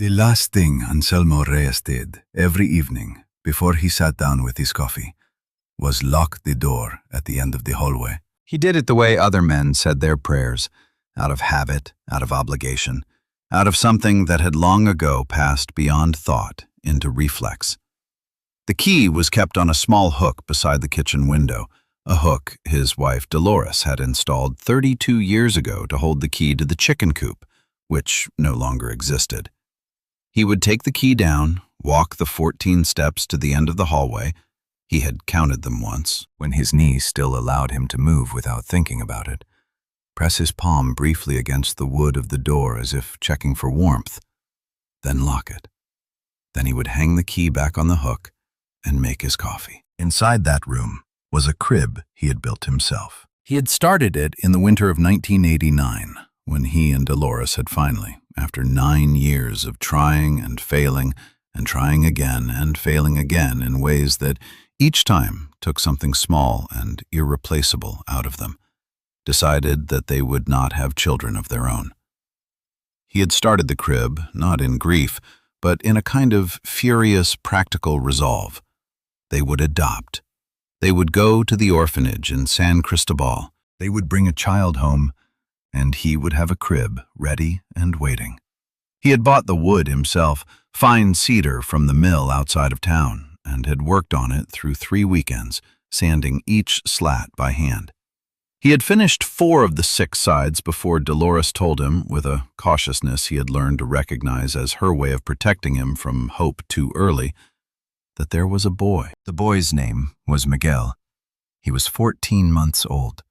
The last thing Anselmo Reyes did every evening before he sat down with his coffee was lock the door at the end of the hallway. He did it the way other men said their prayers, out of habit, out of obligation, out of something that had long ago passed beyond thought into reflex. The key was kept on a small hook beside the kitchen window, a hook his wife Dolores had installed 32 years ago to hold the key to the chicken coop, which no longer existed. He would take the key down, walk the 14 steps to the end of the hallway. He had counted them once, when his knees still allowed him to move without thinking about it. Press his palm briefly against the wood of the door as if checking for warmth, then lock it. Then he would hang the key back on the hook and make his coffee. Inside that room was a crib he had built himself. He had started it in the winter of 1989, when he and Dolores had finally, after 9 years of trying and failing and trying again and failing again in ways that each time took something small and irreplaceable out of them, decided that they would not have children of their own. He had started the crib, not in grief, but in a kind of furious, practical resolve. They would adopt. They would go to the orphanage in San Cristobal. They would bring a child home, and he would have a crib ready and waiting. He had bought the wood himself, fine cedar from the mill outside of town, and had worked on it through 3 weekends, sanding each slat by hand. He had finished 4 of the 6 sides before Dolores told him, with a cautiousness he had learned to recognize as her way of protecting him from hope too early, that there was a boy. The boy's name was Miguel. He was 14 months old.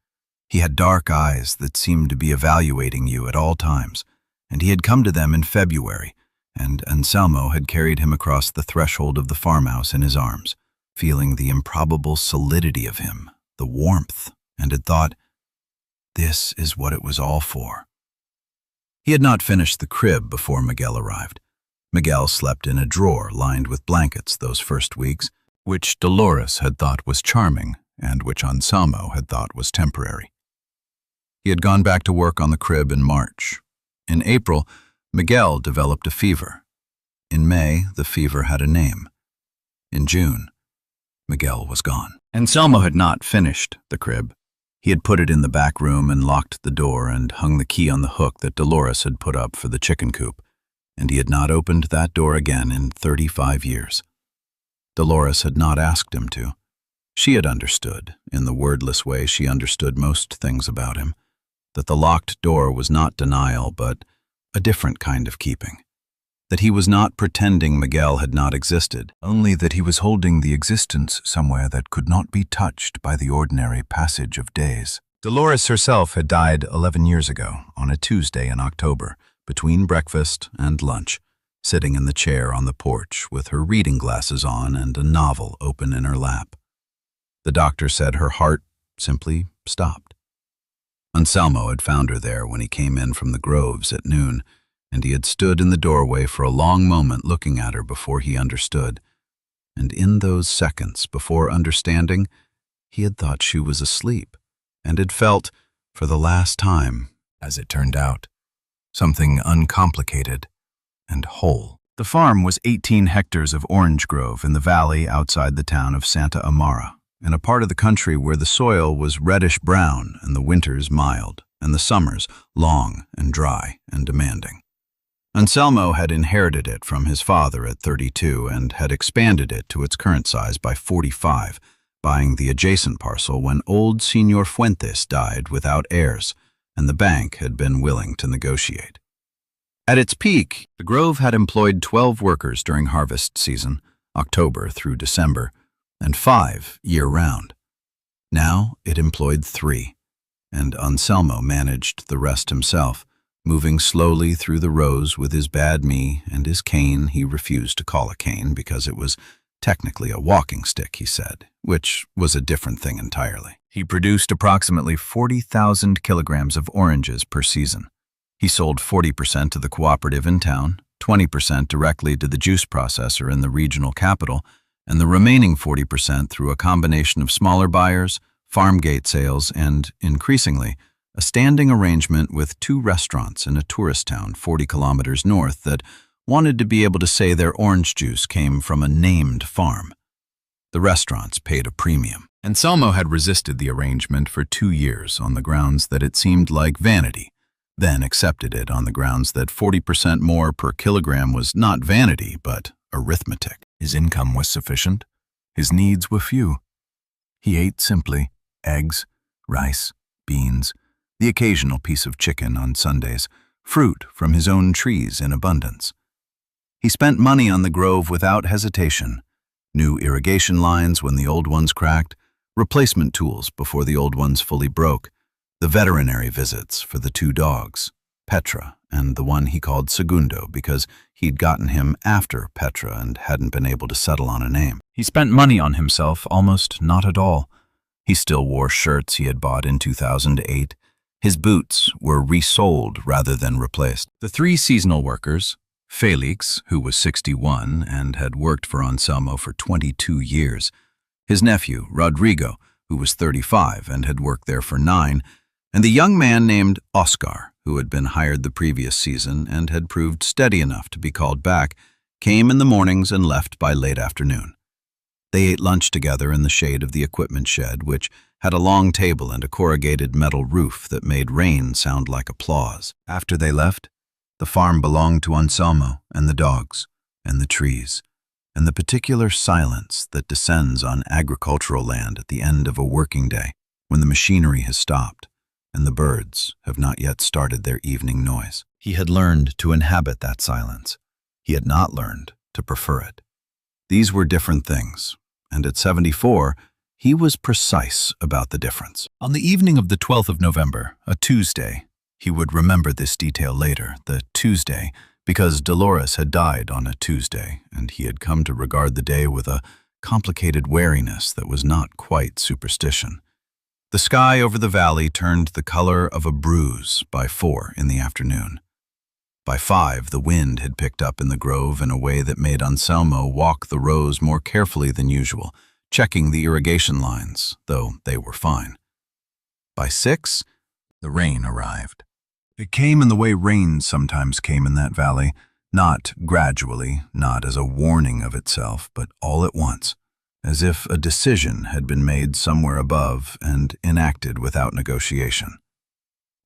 He had dark eyes that seemed to be evaluating you at all times, and he had come to them in February, and Anselmo had carried him across the threshold of the farmhouse in his arms, feeling the improbable solidity of him, the warmth, and had thought, this is what it was all for. He had not finished the crib before Miguel arrived. Miguel slept in a drawer lined with blankets those first weeks, which Dolores had thought was charming and which Anselmo had thought was temporary. He had gone back to work on the crib in March. In April, Miguel developed a fever. In May, the fever had a name. In June, Miguel was gone. Anselmo had not finished the crib. He had put it in the back room and locked the door and hung the key on the hook that Dolores had put up for the chicken coop, and he had not opened that door again in 35 years. Dolores had not asked him to. She had understood, in the wordless way she understood most things about him, that the locked door was not denial, but a different kind of keeping. That he was not pretending Miguel had not existed, only that he was holding the existence somewhere that could not be touched by the ordinary passage of days. Dolores herself had died 11 years ago, on a Tuesday in October, between breakfast and lunch, sitting in the chair on the porch with her reading glasses on and a novel open in her lap. The doctor said her heart simply stopped. Anselmo had found her there when he came in from the Groves at noon, and he had stood in the doorway for a long moment looking at her before he understood. And in those seconds before understanding, he had thought she was asleep, and had felt, for the last time, as it turned out, something uncomplicated and whole. The farm was 18 hectares of orange grove in the valley outside the town of Santa Amara, in a part of the country where the soil was reddish-brown and the winters mild, and the summers long and dry and demanding. Anselmo had inherited it from his father at 32 and had expanded it to its current size by 45, buying the adjacent parcel when old Señor Fuentes died without heirs, and the bank had been willing to negotiate. At its peak, the grove had employed 12 workers during harvest season, October through December, and 5 year-round. Now it employed 3, and Anselmo managed the rest himself, moving slowly through the rows with his bad knee and his cane he refused to call a cane because it was technically a walking stick, he said, which was a different thing entirely. He produced approximately 40,000 kilograms of oranges per season. He sold 40% to the cooperative in town, 20% directly to the juice processor in the regional capital, and the remaining 40% through a combination of smaller buyers, farm gate sales, and, increasingly, a standing arrangement with 2 restaurants in a tourist town 40 kilometers north that, wanted to be able to say their orange juice came from a named farm. The restaurants paid a premium. Anselmo had resisted the arrangement for 2 years on the grounds that it seemed like vanity, then accepted it on the grounds that 40% more per kilogram was not vanity, but arithmetic. His income was sufficient. His needs were few. He ate simply eggs, rice, beans, the occasional piece of chicken on Sundays, fruit from his own trees in abundance. He spent money on the grove without hesitation. New irrigation lines when the old ones cracked, replacement tools before the old ones fully broke, the veterinary visits for the 2 dogs, Petra and the one he called Segundo because he'd gotten him after Petra and hadn't been able to settle on a name. He spent money on himself almost not at all. He still wore shirts he had bought in 2008. His boots were resold rather than replaced. The 3 seasonal workers, Felix, who was 61 and had worked for Anselmo for 22 years, his nephew, Rodrigo, who was 35 and had worked there for 9, and the young man named Oscar, who had been hired the previous season and had proved steady enough to be called back, came in the mornings and left by late afternoon. They ate lunch together in the shade of the equipment shed, which had a long table and a corrugated metal roof that made rain sound like applause. After they left, the farm belonged to Anselmo and the dogs and the trees and the particular silence that descends on agricultural land at the end of a working day when the machinery has stopped and the birds have not yet started their evening noise. He had learned to inhabit that silence. He had not learned to prefer it. These were different things, and at 74, he was precise about the difference. On the evening of the 12th of November, a Tuesday, he would remember this detail later, the Tuesday, because Dolores had died on a Tuesday, and he had come to regard the day with a complicated wariness that was not quite superstition. The sky over the valley turned the color of a bruise by 4 in the afternoon. By 5, the wind had picked up in the grove in a way that made Anselmo walk the rows more carefully than usual, checking the irrigation lines, though they were fine. By 6, the rain arrived. It came in the way rain sometimes came in that valley, not gradually, not as a warning of itself, but all at once, as if a decision had been made somewhere above and enacted without negotiation.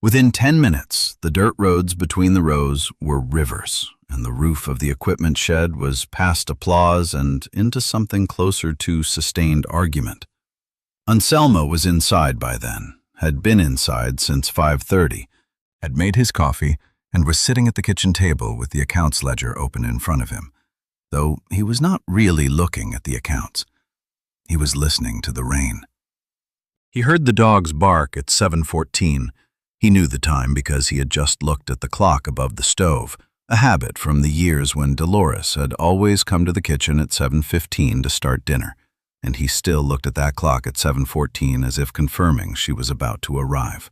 Within 10 minutes, the dirt roads between the rows were rivers, and the roof of the equipment shed was past applause and into something closer to sustained argument. Anselmo was inside by then, had been inside since 5:30, had made his coffee, and was sitting at the kitchen table with the accounts ledger open in front of him, though he was not really looking at the accounts. He was listening to the rain. He heard the dogs bark at 7:14. He knew the time because he had just looked at the clock above the stove, a habit from the years when Dolores had always come to the kitchen at 7:15 to start dinner, and he still looked at that clock at 7:14 as if confirming she was about to arrive.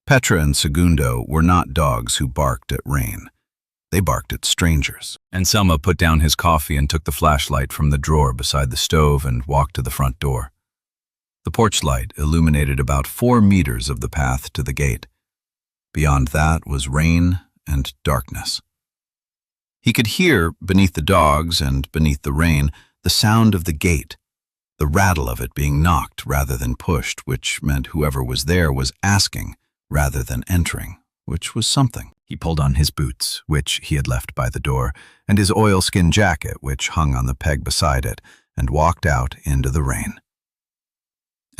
Petra and Segundo were not dogs who barked at rain. They barked at strangers. Anselmo put down his coffee and took the flashlight from the drawer beside the stove and walked to the front door. The porch light illuminated about 4 meters of the path to the gate. Beyond that was rain and darkness. He could hear, beneath the dogs and beneath the rain, the sound of the gate, the rattle of it being knocked rather than pushed, which meant whoever was there was asking rather than entering, which was something. He pulled on his boots, which he had left by the door, and his oilskin jacket, which hung on the peg beside it, and walked out into the rain.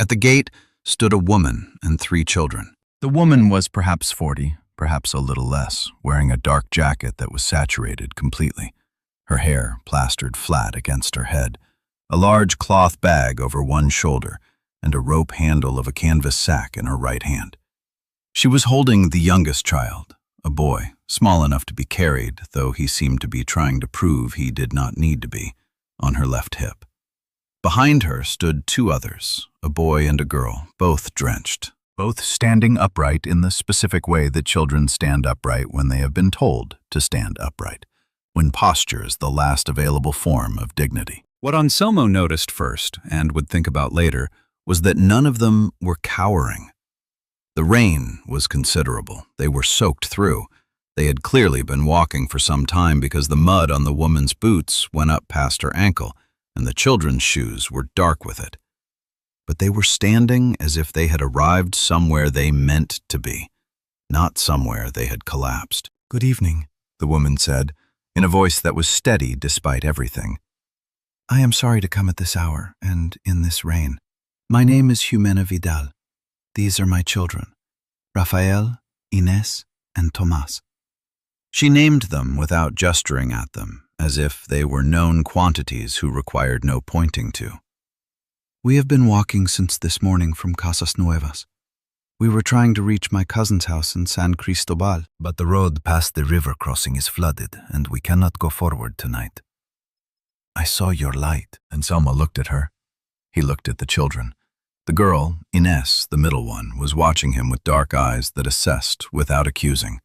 At the gate stood a woman and 3 children. The woman was perhaps 40, perhaps a little less, wearing a dark jacket that was saturated completely, her hair plastered flat against her head, a large cloth bag over one shoulder, and a rope handle of a canvas sack in her right hand. She was holding the youngest child, a boy, small enough to be carried, though he seemed to be trying to prove he did not need to be, on her left hip. Behind her stood 2 others, a boy and a girl, both drenched, both standing upright in the specific way that children stand upright when they have been told to stand upright, when posture is the last available form of dignity. What Anselmo noticed first, and would think about later, was that none of them were cowering. The rain was considerable. They were soaked through, They had clearly been walking for some time because the mud on the woman's boots went up past her ankle, and the children's shoes were dark with it. But they were standing as if they had arrived somewhere they meant to be, not somewhere they had collapsed. "Good evening," the woman said, in a voice that was steady despite everything. "I am sorry to come at this hour and in this rain. My name is Jimena Vidal. These are my children, Rafael, Inés, and Tomás." She named them without gesturing at them, as if they were known quantities who required no pointing to. "We have been walking since this morning from Casas Nuevas. We were trying to reach my cousin's house in San Cristobal, but the road past the river crossing is flooded, and we cannot go forward tonight." "I saw your light," and Selma looked at her. He looked at the children. The girl, Inés, the middle one, was watching him with dark eyes that assessed without accusing.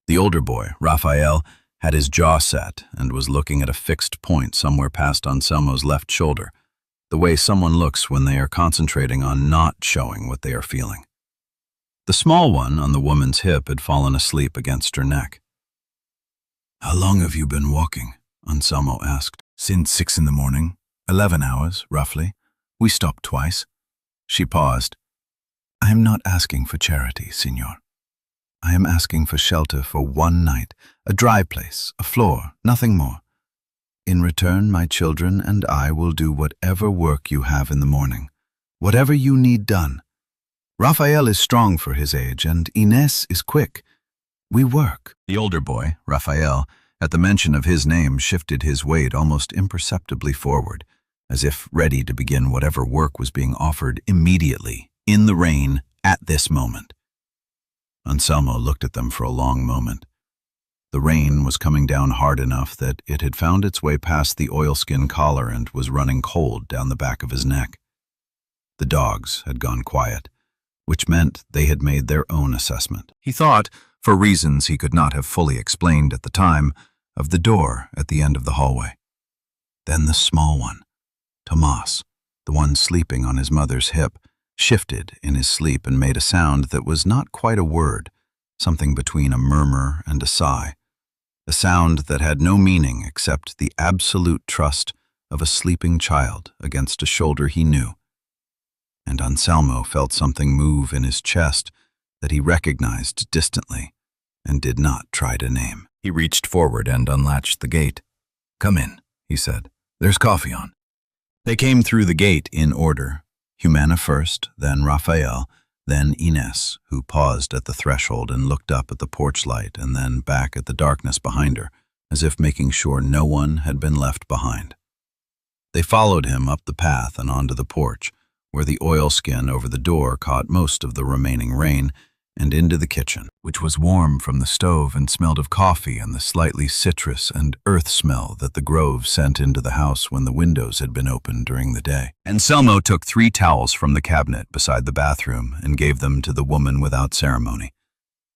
The older boy, Rafael, had his jaw set and was looking at a fixed point somewhere past Anselmo's left shoulder, the way someone looks when they are concentrating on not showing what they are feeling. The small one on the woman's hip had fallen asleep against her neck. "How long have you been walking?" Anselmo asked. "Since 6 in the morning, 11 hours, roughly. We stopped twice." She paused. "I am not asking for charity, Signor. I am asking for shelter for one night, a dry place, a floor, nothing more. In return, my children and I will do whatever work you have in the morning, whatever you need done. Rafael is strong for his age, and Inés is quick. We work." The older boy, Rafael, at the mention of his name shifted his weight almost imperceptibly forward, as if ready to begin whatever work was being offered immediately, in the rain, at this moment. Anselmo looked at them for a long moment. The rain was coming down hard enough that it had found its way past the oilskin collar and was running cold down the back of his neck. The dogs had gone quiet, which meant they had made their own assessment. He thought, for reasons he could not have fully explained at the time, of the door at the end of the hallway. Then the small one, Tomás, the one sleeping on his mother's hip, shifted in his sleep and made a sound that was not quite a word, something between a murmur and a sigh, a sound that had no meaning except the absolute trust of a sleeping child against a shoulder he knew. And Anselmo felt something move in his chest that he recognized distantly and did not try to name. He reached forward and unlatched the gate. "Come in," he said. "There's coffee on." They came through the gate in order. Jimena first, then Rafael, then Inés, who paused at the threshold and looked up at the porch light and then back at the darkness behind her, as if making sure no one had been left behind. They followed him up the path and onto the porch, where the oilskin over the door caught most of the remaining rain, and into the kitchen, which was warm from the stove and smelled of coffee and the slightly citrus and earth smell that the grove sent into the house when the windows had been opened during the day. Anselmo took 3 towels from the cabinet beside the bathroom and gave them to the woman without ceremony.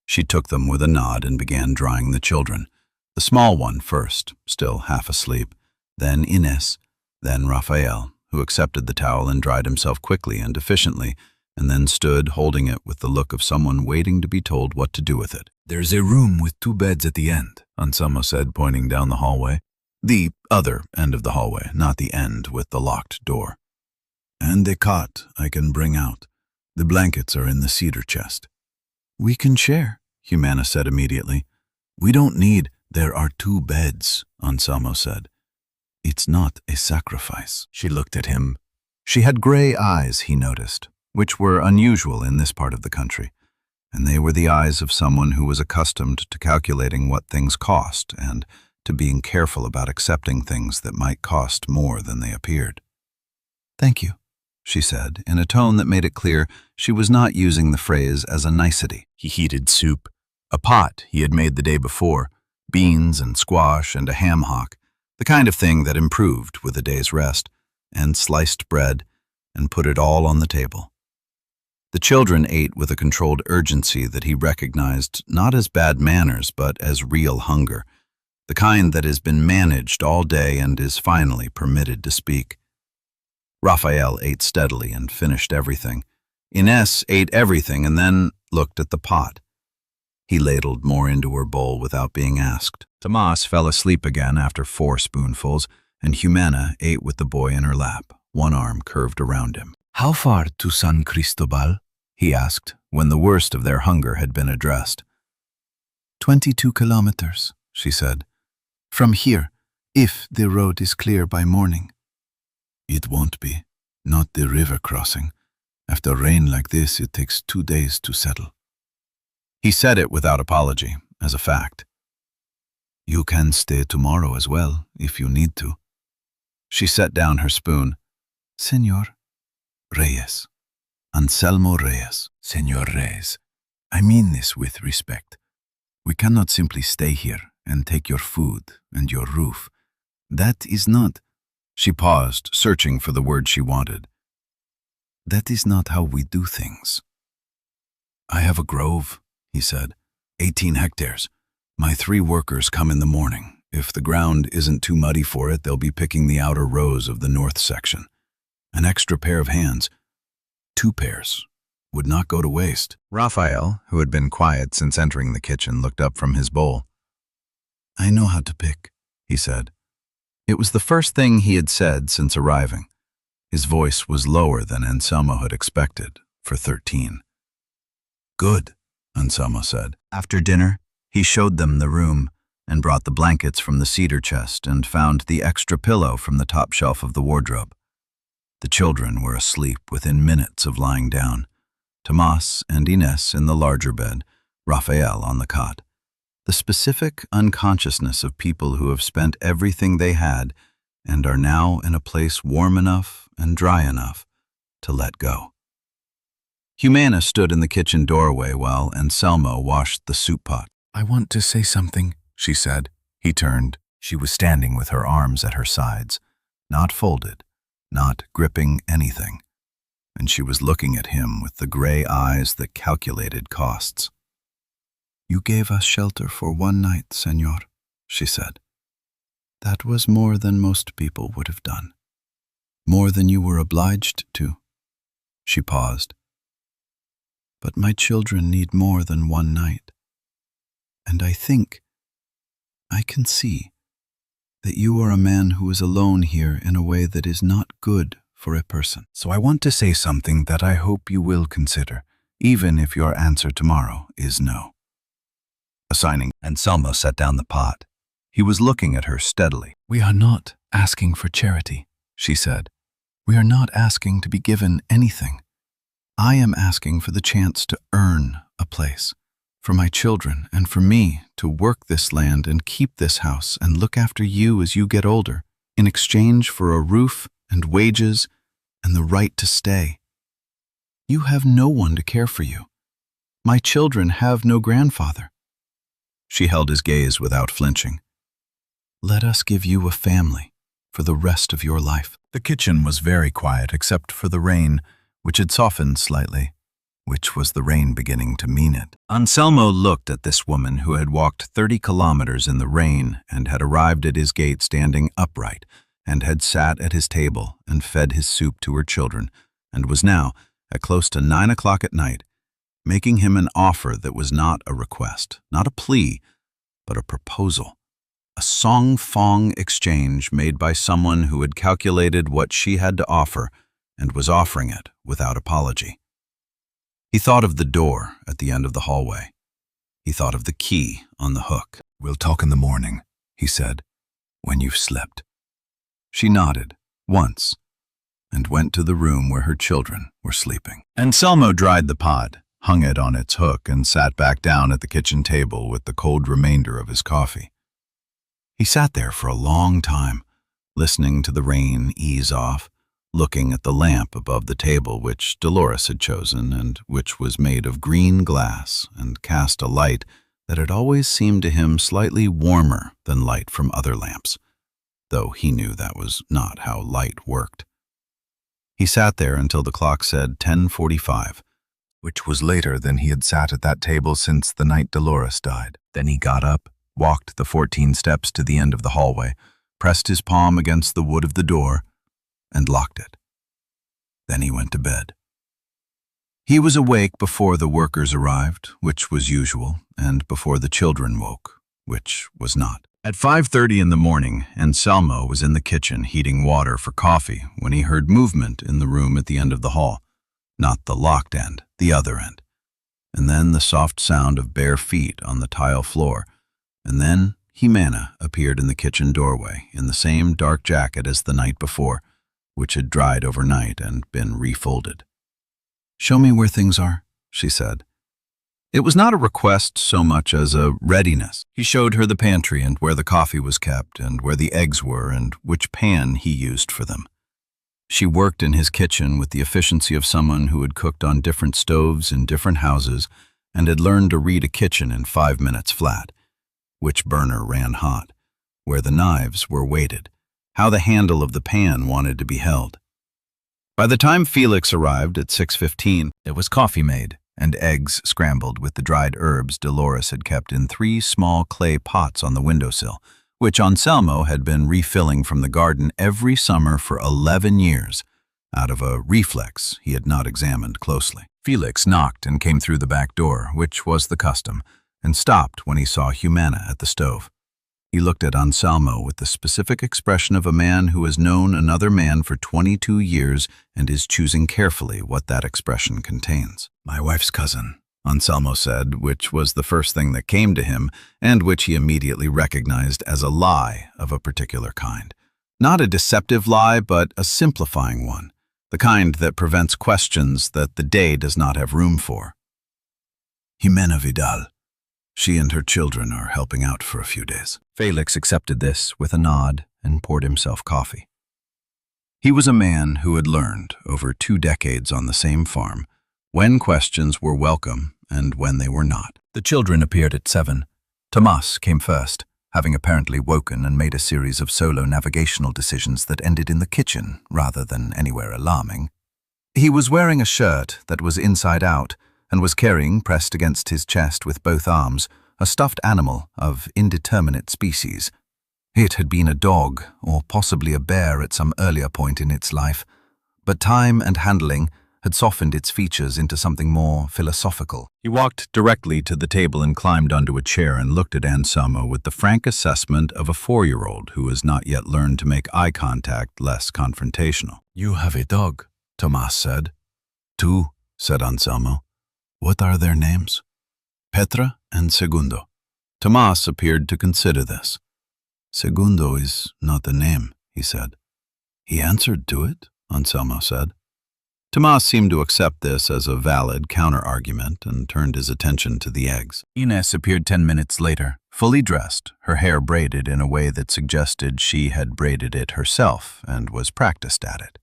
She took them with a nod and began drying the children, the small one first, still half asleep, then Inés, then Rafael, who accepted the towel and dried himself quickly and efficiently, and then stood holding it with the look of someone waiting to be told what to do with it. "There's a room with 2 beds at the end," Anselmo said, pointing down the hallway. The other end of the hallway, not the end with the locked door. "And a cot I can bring out. The blankets are in the cedar chest." "We can share," Jimena said immediately. "We don't need—" "There are 2 beds," Anselmo said. "It's not a sacrifice." She looked at him. She had gray eyes, he noticed, which were unusual in this part of the country, and they were the eyes of someone who was accustomed to calculating what things cost and to being careful about accepting things that might cost more than they appeared. "Thank you," she said, in a tone that made it clear she was not using the phrase as a nicety. He heated soup, a pot he had made the day before, beans and squash and a ham hock, the kind of thing that improved with a day's rest, and sliced bread, and put it all on the table. The children ate with a controlled urgency that he recognized not as bad manners but as real hunger, the kind that has been managed all day and is finally permitted to speak. Rafael ate steadily and finished everything. Inés ate everything and then looked at the pot. He ladled more into her bowl without being asked. Tomas fell asleep again after 4 spoonfuls, and Jimena ate with the boy in her lap, one arm curved around him. "How far to San Cristobal?" he asked, when the worst of their hunger had been addressed. 22 kilometers, she said. "From here, if the road is clear by morning." "It won't be. Not the river crossing. After rain like this, it takes 2 days to settle." He said it without apology, as a fact. "You can stay tomorrow as well, if you need to." She set down her spoon. "Señor Reyes. Anselmo Reyes. Señor Reyes, I mean this with respect. We cannot simply stay here and take your food and your roof. That is not—" She paused, searching for the word she wanted. "That is not how we do things." "I have a grove," he said. 18 hectares. My 3 workers come in the morning. If the ground isn't too muddy for it, they'll be picking the outer rows of the north section. An extra pair of hands, 2 pairs, would not go to waste. Raphael, who had been quiet since entering the kitchen, looked up from his bowl. "I know how to pick," he said. It was the first thing he had said since arriving. His voice was lower than Anselmo had expected, for 13. "Good," Anselmo said. After dinner, he showed them the room and brought the blankets from the cedar chest and found the extra pillow from the top shelf of the wardrobe. The children were asleep within minutes of lying down. Tomas and Inés in the larger bed, Raphael on the cot. The specific unconsciousness of people who have spent everything they had and are now in a place warm enough and dry enough to let go. Jimena stood in the kitchen doorway while Anselmo washed the soup pot. "I want to say something," she said. He turned. She was standing with her arms at her sides, not folded, not gripping anything, and she was looking at him with the gray eyes that calculated costs. "You gave us shelter for 1 night, señor," she said. "That was more than most people would have done. More than you were obliged to." She paused. "But my children need more than 1 night. And I think, I can see, that you are a man who is alone here in a way that is not good for a person. So I want to say something that I hope you will consider, even if your answer tomorrow is no." Assigning, Anselmo set down the pot. He was looking at her steadily. "We are not asking for charity," she said. "We are not asking to be given anything. I am asking for the chance to earn a place, for my children and for me to work this land and keep this house and look after you as you get older, in exchange for a roof and wages and the right to stay. You have no one to care for you. My children have no grandfather." She held his gaze without flinching. "Let us give you a family for the rest of your life." The kitchen was very quiet except for the rain, which had softened slightly, which was the rain beginning to mean it. Anselmo looked at this woman who had walked 30 kilometers in the rain and had arrived at his gate standing upright and had sat at his table and fed his soup to her children and was now, at close to 9 o'clock at night, making him an offer that was not a request, not a plea, but a proposal. A song-fong exchange made by someone who had calculated what she had to offer and was offering it without apology. He thought of the door at the end of the hallway. He thought of the key on the hook. "We'll talk in the morning," he said, "when you've slept." She nodded, once, and went to the room where her children were sleeping. Anselmo dried the pot, hung it on its hook, and sat back down at the kitchen table with the cold remainder of his coffee. He sat there for a long time, listening to the rain ease off, looking at the lamp above the table which Dolores had chosen and which was made of green glass and cast a light that had always seemed to him slightly warmer than light from other lamps, though he knew that was not how light worked. He sat there until the clock said 10:45, which was later than he had sat at that table since the night Dolores died. Then he got up, walked the 14 steps to the end of the hallway, pressed his palm against the wood of the door, and locked it. Then he went to bed. He was awake before the workers arrived, which was usual, and before the children woke, which was not. At 5:30 in the morning, Anselmo was in the kitchen heating water for coffee when he heard movement in the room at the end of the hall. Not the locked end, the other end. And then the soft sound of bare feet on the tile floor. And then Jimena appeared in the kitchen doorway in the same dark jacket as the night before, which had dried overnight and been refolded. "Show me where things are," she said. It was not a request so much as a readiness. He showed her the pantry and where the coffee was kept and where the eggs were and which pan he used for them. She worked in his kitchen with the efficiency of someone who had cooked on different stoves in different houses and had learned to read a kitchen in 5 minutes flat, which burner ran hot, where the knives were weighted, how the handle of the pan wanted to be held. By the time Felix arrived at 6:15, it was coffee made and eggs scrambled with the dried herbs Dolores had kept in 3 small clay pots on the windowsill, which Anselmo had been refilling from the garden every summer for 11 years, out of a reflex he had not examined closely. Felix knocked and came through the back door, which was the custom, and stopped when he saw Jimena at the stove. He looked at Anselmo with the specific expression of a man who has known another man for 22 years and is choosing carefully what that expression contains. "My wife's cousin," Anselmo said, which was the first thing that came to him and which he immediately recognized as a lie of a particular kind. Not a deceptive lie, but a simplifying one, the kind that prevents questions that the day does not have room for. "Jimena Vidal. She and her children are helping out for a few days." Felix accepted this with a nod and poured himself coffee. He was a man who had learned, over 2 decades on the same farm, when questions were welcome and when they were not. The children appeared at 7. Tomas came first, having apparently woken and made a series of solo navigational decisions that ended in the kitchen rather than anywhere alarming. He was wearing a shirt that was inside out and was carrying, pressed against his chest with both arms, a stuffed animal of indeterminate species. It had been a dog, or possibly a bear at some earlier point in its life, but time and handling had softened its features into something more philosophical. He walked directly to the table and climbed onto a chair and looked at Anselmo with the frank assessment of a 4-year-old who has not yet learned to make eye contact less confrontational. "You have a dog," Tomas said. "2," said Anselmo. "What are their names?" "Petra and Segundo." Tomas appeared to consider this. "Segundo is not the name," he said. "He answered to it," Anselmo said. Tomas seemed to accept this as a valid counter-argument and turned his attention to the eggs. Ines appeared 10 minutes later, fully dressed, her hair braided in a way that suggested she had braided it herself and was practiced at it.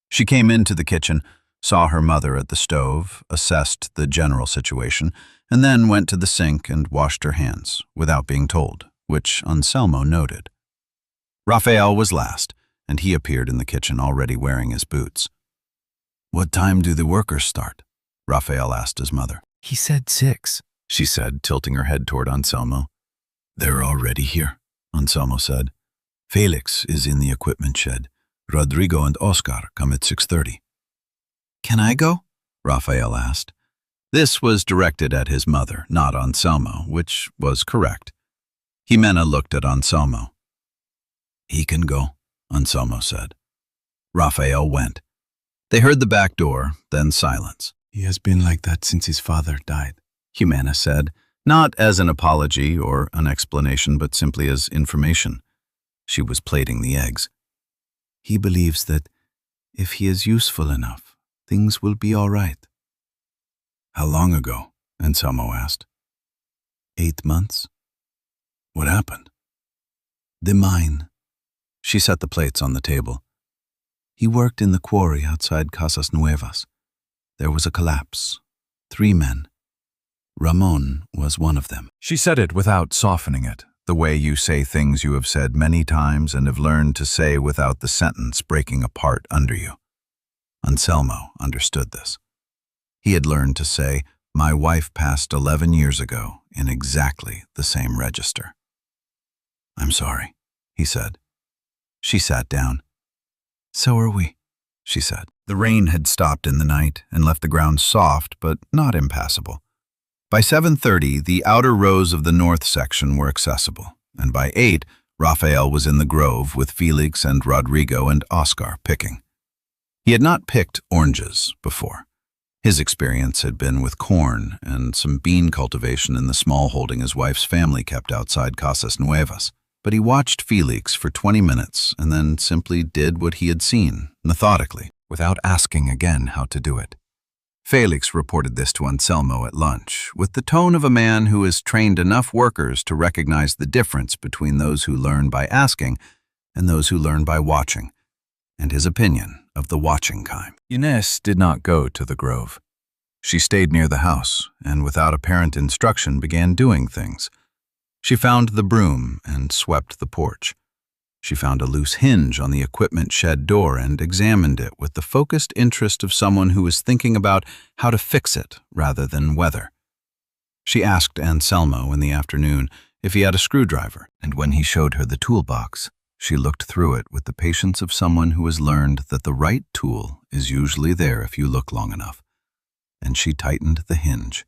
She came into the kitchen, saw her mother at the stove, assessed the general situation, and then went to the sink and washed her hands, without being told, which Anselmo noted. Rafael was last, and he appeared in the kitchen already wearing his boots. "What time do the workers start?" Rafael asked his mother. "He said 6, she said, tilting her head toward Anselmo. "They're already here," Anselmo said. "Felix is in the equipment shed. Rodrigo and Oscar come at 6:30. "Can I go?" Rafael asked. This was directed at his mother, not Anselmo, which was correct. Jimena looked at Anselmo. "He can go," Anselmo said. Rafael went. They heard the back door, then silence. "He has been like that since his father died," Jimena said, not as an apology or an explanation, but simply as information. She was plating the eggs. "He believes that if he is useful enough, things will be all right." "How long ago?" Anselmo asked. 8 months. "What happened?" "The mine." She set the plates on the table. "He worked in the quarry outside Casas Nuevas. There was a collapse. 3 men. Ramon was one of them." She said it without softening it, the way you say things you have said many times and have learned to say without the sentence breaking apart under you. Anselmo understood this. He had learned to say, "My wife passed 11 years ago," in exactly the same register. "I'm sorry," he said. She sat down. "So are we," she said. The rain had stopped in the night and left the ground soft but not impassable. By 7:30, the outer rows of the north section were accessible, and by 8, Raphael was in the grove with Felix and Rodrigo and Oscar picking. He had not picked oranges before. His experience had been with corn and some bean cultivation in the small holding his wife's family kept outside Casas Nuevas. But he watched Felix for 20 minutes and then simply did what he had seen, methodically, without asking again how to do it. Felix reported this to Anselmo at lunch, with the tone of a man who has trained enough workers to recognize the difference between those who learn by asking and those who learn by watching, and his opinion of the watching kind. Inés did not go to the grove. She stayed near the house, and without apparent instruction began doing things. She found the broom and swept the porch. She found a loose hinge on the equipment shed door and examined it with the focused interest of someone who was thinking about how to fix it rather than whether. She asked Anselmo in the afternoon if he had a screwdriver, and when he showed her the toolbox, she looked through it with the patience of someone who has learned that the right tool is usually there if you look long enough. And she tightened the hinge.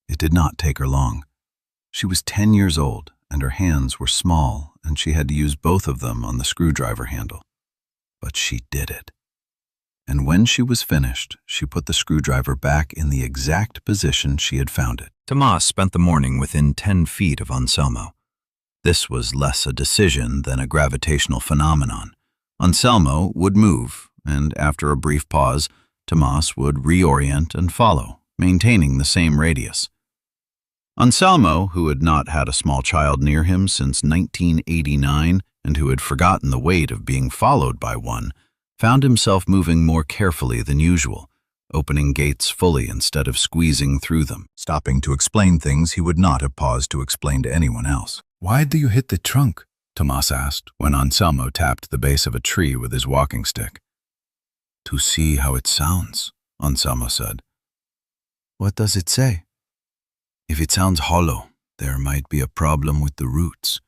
It did not take her long. She was 10 years old, and her hands were small, and she had to use both of them on the screwdriver handle. But she did it. And when she was finished, she put the screwdriver back in the exact position she had found it. Tomás spent the morning within 10 feet of Anselmo. This was less a decision than a gravitational phenomenon. Anselmo would move, and after a brief pause, Tomás would reorient and follow, maintaining the same radius. Anselmo, who had not had a small child near him since 1989 and who had forgotten the weight of being followed by one, found himself moving more carefully than usual, opening gates fully instead of squeezing through them, stopping to explain things he would not have paused to explain to anyone else. "Why do you hit the trunk?" Tomás asked when Anselmo tapped the base of a tree with his walking stick. "To see how it sounds," Anselmo said. "What does it say?" "If it sounds hollow, there might be a problem with the roots.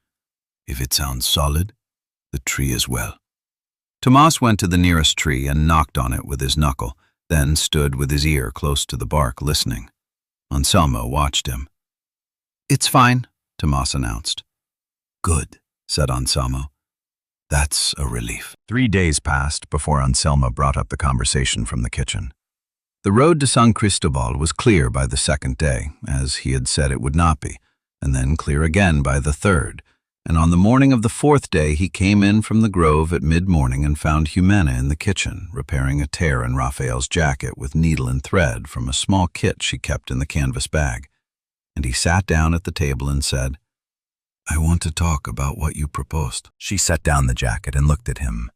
If it sounds solid, the tree as well." Tomás went to the nearest tree and knocked on it with his knuckle, then stood with his ear close to the bark listening. Anselmo watched him. "It's fine," Tomás announced. "Good," said Anselmo. "That's a relief." 3 days passed before Anselmo brought up the conversation from the kitchen. The road to San Cristobal was clear by the second day, as he had said it would not be, and then clear again by the third, and on the morning of the fourth day he came in from the grove at mid-morning and found Jimena in the kitchen, repairing a tear in Raphael's jacket with needle and thread from a small kit she kept in the canvas bag, and he sat down at the table and said, "I want to talk about what you proposed." She set down the jacket and looked at him,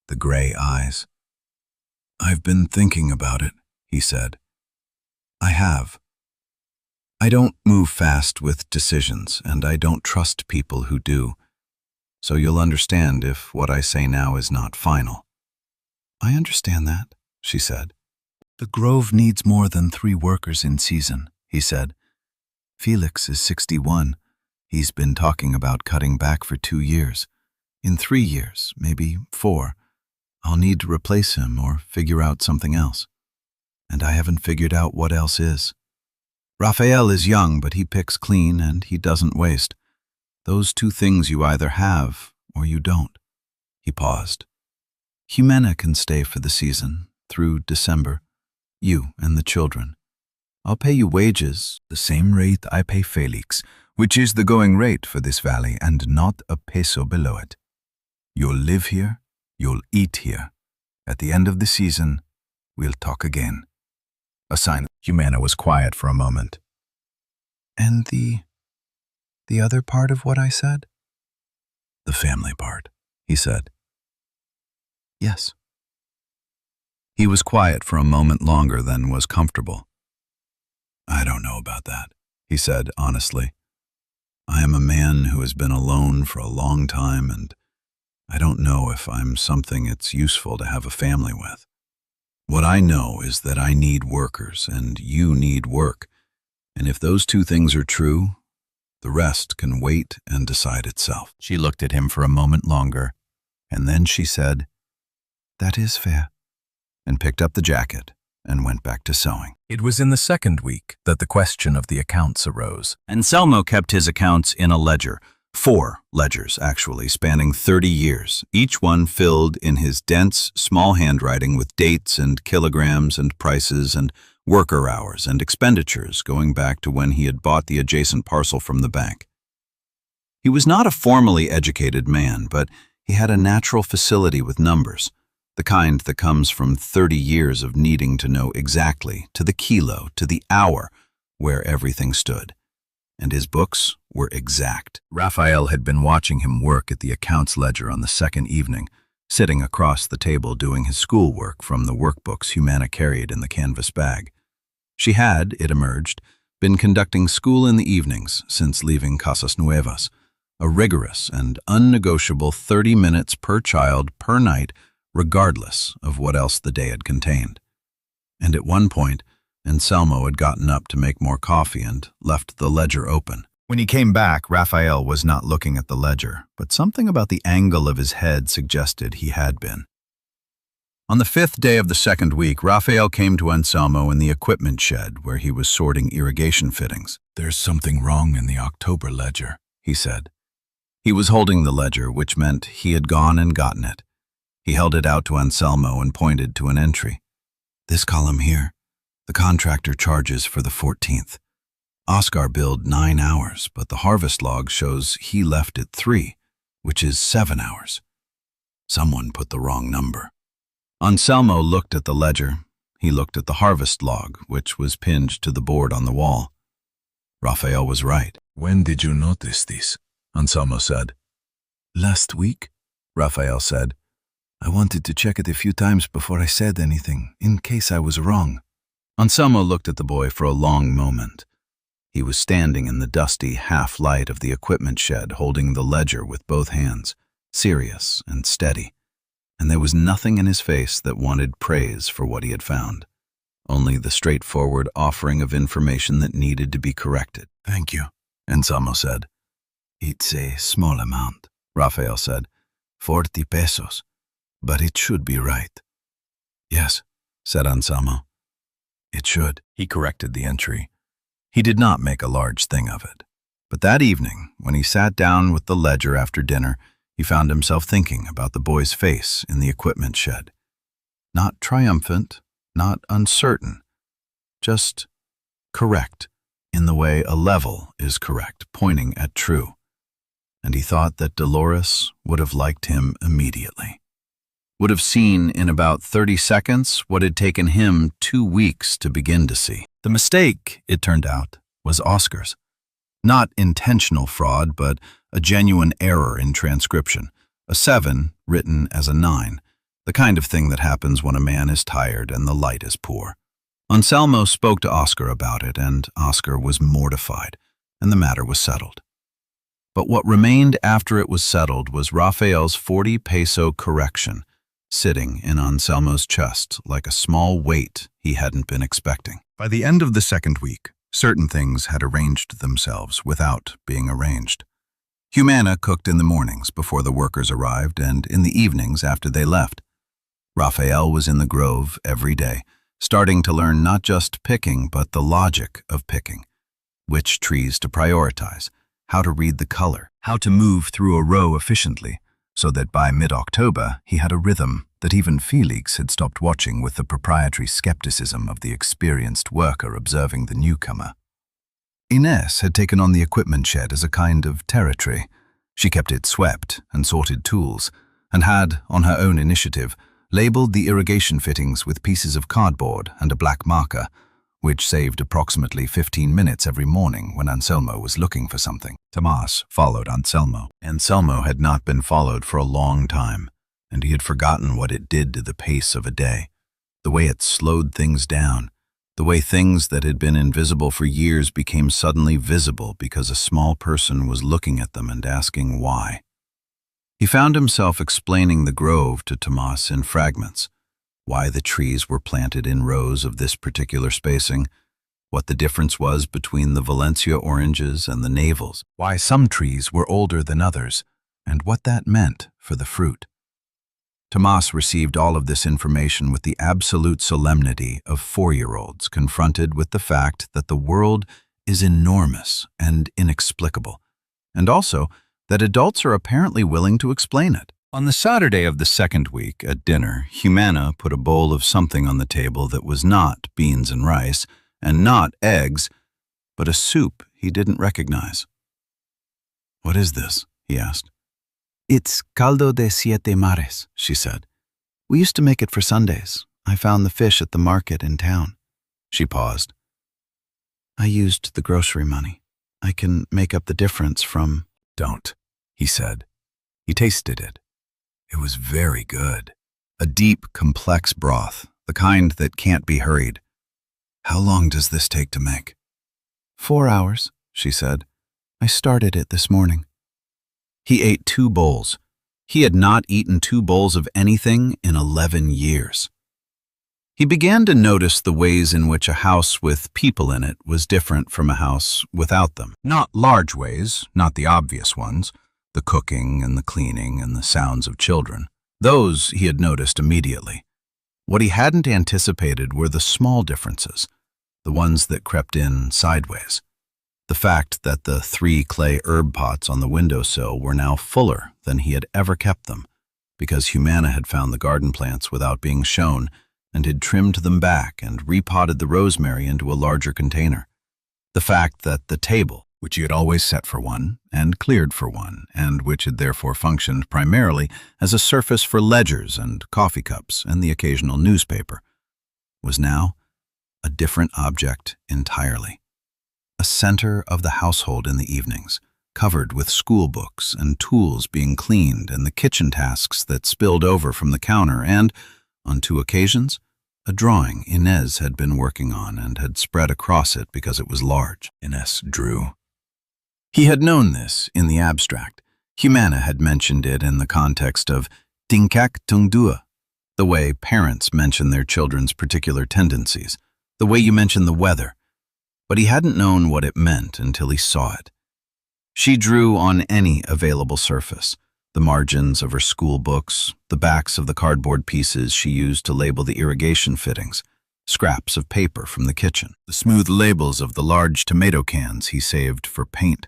the gray eyes. "I've been thinking about it," he said. "I have. I don't move fast with decisions, and I don't trust people who do. So you'll understand if what I say now is not final." "I understand that," she said. "The grove needs more than 3 workers in season," he said. "Felix is 61. He's been talking about cutting back for 2 years. In 3 years, maybe 4, I'll need to replace him or figure out something else. And I haven't figured out what else is. Raphael is young, but he picks clean and he doesn't waste. Those 2 things you either have or you don't." He paused. "Jimena can stay for the season, through December. You and the children. I'll pay you wages, the same rate I pay Felix, which is the going rate for this valley and not a peso below it. You'll live here, you'll eat here. At the end of the season, we'll talk again." A sign. Jimena was quiet for a moment. "And the other part of what I said?" "The family part," he said. "Yes." He was quiet for a moment longer than was comfortable. "I don't know about that," he said honestly. "I am a man who has been alone for a long time, and I don't know if I'm something it's useful to have a family with. What I know is that I need workers, and you need work, and if those 2 things are true, the rest can wait and decide itself." She looked at him for a moment longer, and then she said, "That is fair. and picked up the jacket and went back to sewing. It was in the second week that the question of the accounts arose. Anselmo kept his accounts in a ledger, 4 ledgers actually, spanning 30 years, each one filled in his dense, small handwriting with dates and kilograms and prices and worker hours and expenditures going back to when he had bought the adjacent parcel from the bank. He was not a formally educated man, but he had a natural facility with numbers, the kind that comes from 30 years of needing to know exactly, to the kilo, to the hour, where everything stood. And his books were exact. Raphael had been watching him work at the accounts ledger on the second evening, sitting across the table doing his schoolwork from the workbooks Humana carried in the canvas bag. She had, it emerged, been conducting school in the evenings since leaving Casas Nuevas, a rigorous and unnegotiable 30 minutes per child per night, regardless of what else the day had contained. And at one point, Anselmo had gotten up to make more coffee and left the ledger open. When he came back, Raphael was not looking at the ledger, but something about the angle of his head suggested he had been. On the 5th day of the second week, Raphael came to Anselmo in the equipment shed where he was sorting irrigation fittings. "There's something wrong in the October ledger," he said. He was holding the ledger, which meant he had gone and gotten it. He held it out to Anselmo and pointed to an entry. "This column here, the contractor charges for the 14th. Oscar billed 9 hours, but the harvest log shows he left it 3, which is 7 hours. Someone put the wrong number." Anselmo looked at the ledger. He looked at the harvest log, which was pinned to the board on the wall. Raphael was right. "When did you notice this?" Anselmo said. Last week, Raphael said. I wanted to check it a few times before I said anything, in case I was wrong. Anselmo looked at the boy for a long moment. He was standing in the dusty half-light of the equipment shed, holding the ledger with both hands, serious and steady. And there was nothing in his face that wanted praise for what he had found, only the straightforward offering of information that needed to be corrected. Thank you, Anselmo said. It's a small amount, Raphael said. 40 pesos, but it should be right. Yes, said Anselmo. It should. He corrected the entry. He did not make a large thing of it. But that evening, when he sat down with the ledger after dinner, he found himself thinking about the boy's face in the equipment shed. Not triumphant, not uncertain, just correct in the way a level is correct, pointing at true. And he thought that Dolores would have liked him immediately. Would have seen in about 30 seconds what had taken him 2 weeks to begin to see. The mistake, it turned out, was Oscar's. Not intentional fraud, but a genuine error in transcription. A 7 written as a 9, the kind of thing that happens when a man is tired and the light is poor. Anselmo spoke to Oscar about it, and Oscar was mortified, and the matter was settled. But what remained after it was settled was Raphael's 40 peso correction, sitting in Anselmo's chest like a small weight he hadn't been expecting. By the end of the second week, certain things had arranged themselves without being arranged. Humana cooked in the mornings before the workers arrived and in the evenings after they left. Raphael was in the grove every day, starting to learn not just picking but the logic of picking, which trees to prioritize, how to read the color, how to move through a row efficiently, so that by mid-October he had a rhythm that even Felix had stopped watching with the proprietary skepticism of the experienced worker observing the newcomer. Inés had taken on the equipment shed as a kind of territory. She kept it swept and sorted tools, and had, on her own initiative, labeled the irrigation fittings with pieces of cardboard and a black marker, which saved approximately 15 minutes every morning when Anselmo was looking for something. Tomás followed Anselmo. Anselmo had not been followed for a long time, and he had forgotten what it did to the pace of a day, the way it slowed things down, the way things that had been invisible for years became suddenly visible because a small person was looking at them and asking why. He found himself explaining the grove to Tomás in fragments, why the trees were planted in rows of this particular spacing, what the difference was between the Valencia oranges and the navels, why some trees were older than others, and what that meant for the fruit. Tomas received all of this information with the absolute solemnity of 4-year-olds confronted with the fact that the world is enormous and inexplicable, and also that adults are apparently willing to explain it. On the Saturday of the second week, at dinner, Humana put a bowl of something on the table that was not beans and rice, and not eggs, but a soup he didn't recognize. "What is this?" he asked. "It's caldo de siete mares," she said. "We used to make it for Sundays. I found the fish at the market in town." She paused. "I used the grocery money. I can make up the difference from—" "Don't," he said. He tasted it. It was very good. A deep, complex broth, the kind that can't be hurried. "How long does this take to make?" 4 hours, she said. "I started it this morning." He ate 2 bowls. He had not eaten 2 bowls of anything in 11 years. He began to notice the ways in which a house with people in it was different from a house without them. Not large ways, not the obvious ones, the cooking and the cleaning and the sounds of children. Those he had noticed immediately. What he hadn't anticipated were the small differences, the ones that crept in sideways. The fact that the 3 clay herb pots on the windowsill were now fuller than he had ever kept them, because Humana had found the garden plants without being shown and had trimmed them back and repotted the rosemary into a larger container. The fact that the table, which he had always set for one and cleared for one, and which had therefore functioned primarily as a surface for ledgers and coffee cups and the occasional newspaper, was now a different object entirely. A center of the household in the evenings, covered with school books and tools being cleaned and the kitchen tasks that spilled over from the counter and, on 2 occasions, a drawing Inez had been working on and had spread across it because it was large. Inez drew. He had known this in the abstract. Humana had mentioned it in the context of tingkak tungdua, the way parents mention their children's particular tendencies, the way you mention the weather. But he hadn't known what it meant until he saw it. She drew on any available surface, the margins of her school books, the backs of the cardboard pieces she used to label the irrigation fittings, scraps of paper from the kitchen, the smooth labels of the large tomato cans he saved for paint.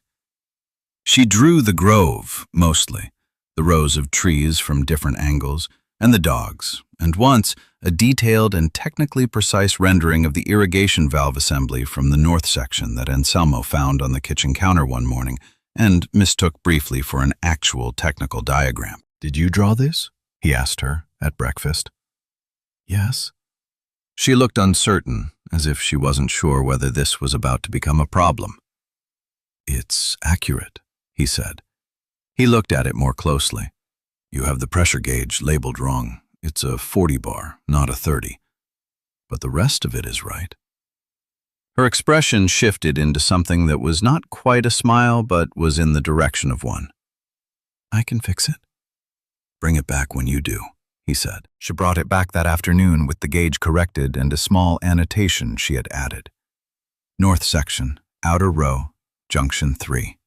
She drew the grove, mostly, the rows of trees from different angles, and the dogs, and once a detailed and technically precise rendering of the irrigation valve assembly from the north section that Anselmo found on the kitchen counter one morning and mistook briefly for an actual technical diagram. "Did you draw this?" he asked her at breakfast. "Yes." She looked uncertain, as if she wasn't sure whether this was about to become a problem. "It's accurate," he said. He looked at it more closely. "You have the pressure gauge labeled wrong. It's a 40 bar, not a 30. But the rest of it is right." Her expression shifted into something that was not quite a smile, but was in the direction of one. "I can fix it." "Bring it back when you do," he said. She brought it back that afternoon with the gauge corrected and a small annotation she had added. "North section, outer row, junction 3.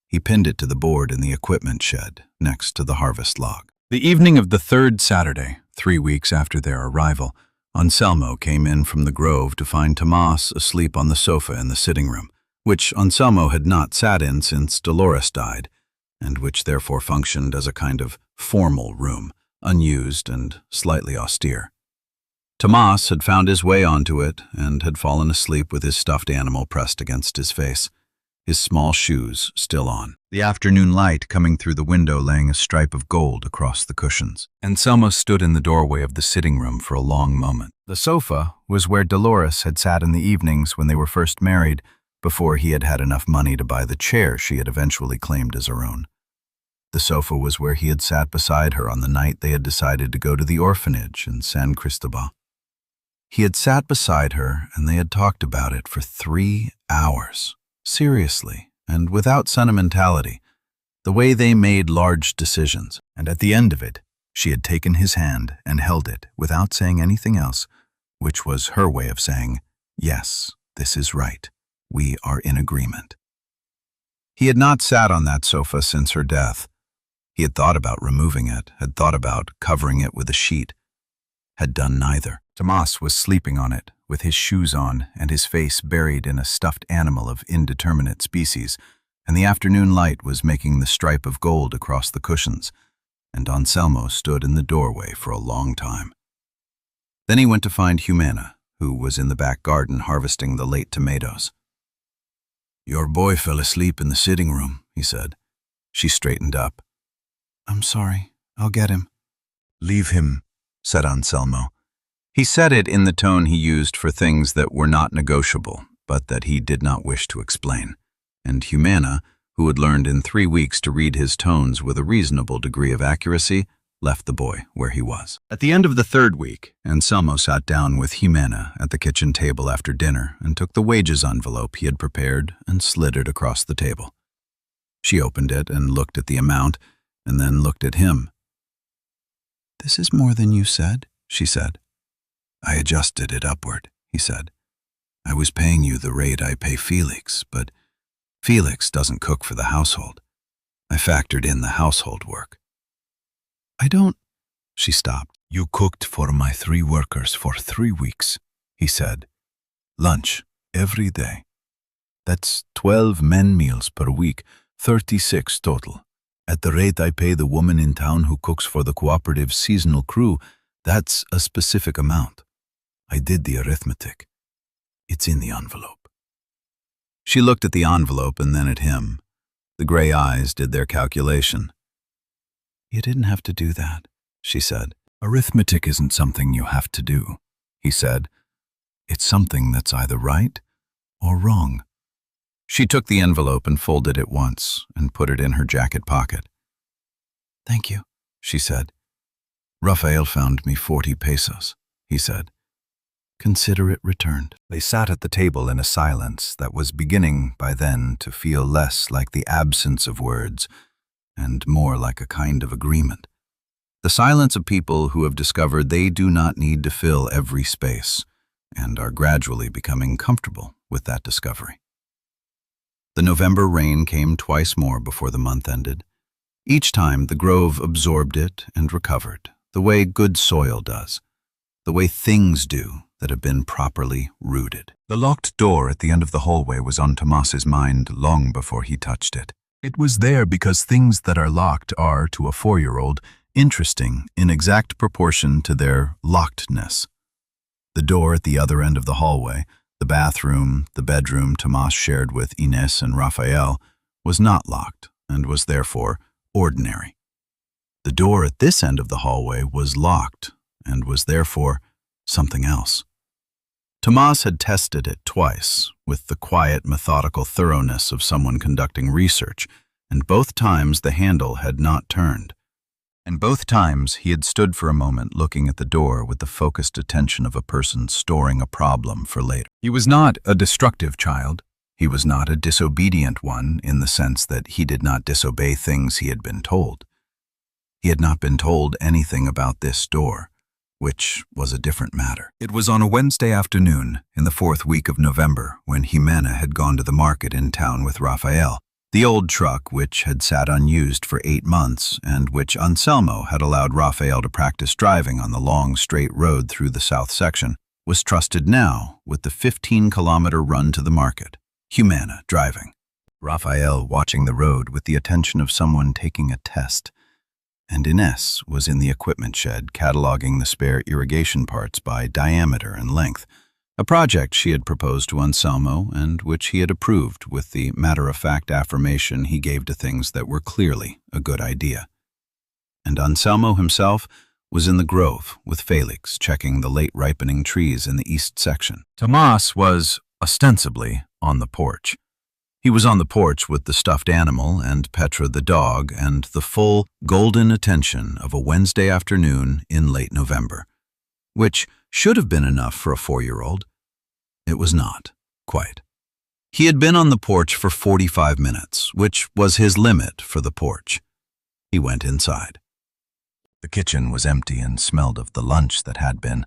He pinned it to the board in the equipment shed next to the harvest log. The evening of the 3rd Saturday, 3 weeks after their arrival, Anselmo came in from the grove to find Tomas asleep on the sofa in the sitting room, which Anselmo had not sat in since Dolores died, and which therefore functioned as a kind of formal room, unused and slightly austere. Tomas had found his way onto it and had fallen asleep with his stuffed animal pressed against his face, his small shoes still on, the afternoon light coming through the window laying a stripe of gold across the cushions. Anselmo stood in the doorway of the sitting room for a long moment. The sofa was where Dolores had sat in the evenings when they were first married, before he had had enough money to buy the chair she had eventually claimed as her own. The sofa was where he had sat beside her on the night they had decided to go to the orphanage in San Cristobal. He had sat beside her and they had talked about it for 3 hours. Seriously, and without sentimentality, the way they made large decisions, and at the end of it, she had taken his hand and held it without saying anything else, which was her way of saying, "Yes, this is right. We are in agreement." He had not sat on that sofa since her death. He had thought about removing it, had thought about covering it with a sheet, had done neither. Tomas was sleeping on it, with his shoes on and his face buried in a stuffed animal of indeterminate species, and the afternoon light was making the stripe of gold across the cushions, and Anselmo stood in the doorway for a long time. Then he went to find Jimena, who was in the back garden harvesting the late tomatoes. "Your boy fell asleep in the sitting room," he said. She straightened up. "I'm sorry. I'll get him." "Leave him," said Anselmo. He said it in the tone he used for things that were not negotiable, but that he did not wish to explain. And Jimena, who had learned in 3 weeks to read his tones with a reasonable degree of accuracy, left the boy where he was. At the end of the 3rd week, Anselmo sat down with Jimena at the kitchen table after dinner and took the wages envelope he had prepared and slid it across the table. She opened it and looked at the amount, and then looked at him. "This is more than you said," she said. "I adjusted it upward," he said. "I was paying you the rate I pay Felix, but Felix doesn't cook for the household. I factored in the household work." "I don't—" She stopped. "You cooked for my 3 workers for 3 weeks," he said. "Lunch every day. That's 12 men meals per week, 36 total. At the rate I pay the woman in town who cooks for the cooperative seasonal crew, that's a specific amount. I did the arithmetic. It's in the envelope." She looked at the envelope and then at him. The gray eyes did their calculation. "You didn't have to do that," she said. "Arithmetic isn't something you have to do," he said. "It's something that's either right or wrong." She took the envelope and folded it once and put it in her jacket pocket. "Thank you," she said. "Rafael found me 40 pesos, he said. Consider it returned." They sat at the table in a silence that was beginning by then to feel less like the absence of words and more like a kind of agreement. The silence of people who have discovered they do not need to fill every space and are gradually becoming comfortable with that discovery. The November rain came twice more before the month ended. Each time the grove absorbed it and recovered, the way good soil does, the way things do that have been properly rooted. The locked door at the end of the hallway was on Tomas's mind long before he touched it. It was there because things that are locked are, to a 4-year-old, interesting in exact proportion to their lockedness. The door at the other end of the hallway, the bathroom, the bedroom Tomas shared with Ines and Rafael, was not locked and was therefore ordinary. The door at this end of the hallway was locked and was therefore something else. Tomas had tested it twice with the quiet, methodical thoroughness of someone conducting research, and both times the handle had not turned. And both times he had stood for a moment looking at the door with the focused attention of a person storing a problem for later. He was not a destructive child. He was not a disobedient one in the sense that he did not disobey things he had been told. He had not been told anything about this door, which was a different matter. It was on a Wednesday afternoon in the 4th week of November when Jimena had gone to the market in town with Rafael. The old truck, which had sat unused for 8 months and which Anselmo had allowed Rafael to practice driving on the long, straight road through the south section, was trusted now with the 15-kilometer run to the market. Jimena driving, Rafael watching the road with the attention of someone taking a test, and Ines was in the equipment shed cataloging the spare irrigation parts by diameter and length, a project she had proposed to Anselmo and which he had approved with the matter-of-fact affirmation he gave to things that were clearly a good idea. And Anselmo himself was in the grove with Felix checking the late-ripening trees in the east section. Tomas was, ostensibly, on the porch. He was on the porch with the stuffed animal and Petra the dog and the full, golden attention of a Wednesday afternoon in late November, which should have been enough for a 4-year-old. It was not, quite. He had been on the porch for 45 minutes, which was his limit for the porch. He went inside. The kitchen was empty and smelled of the lunch that had been.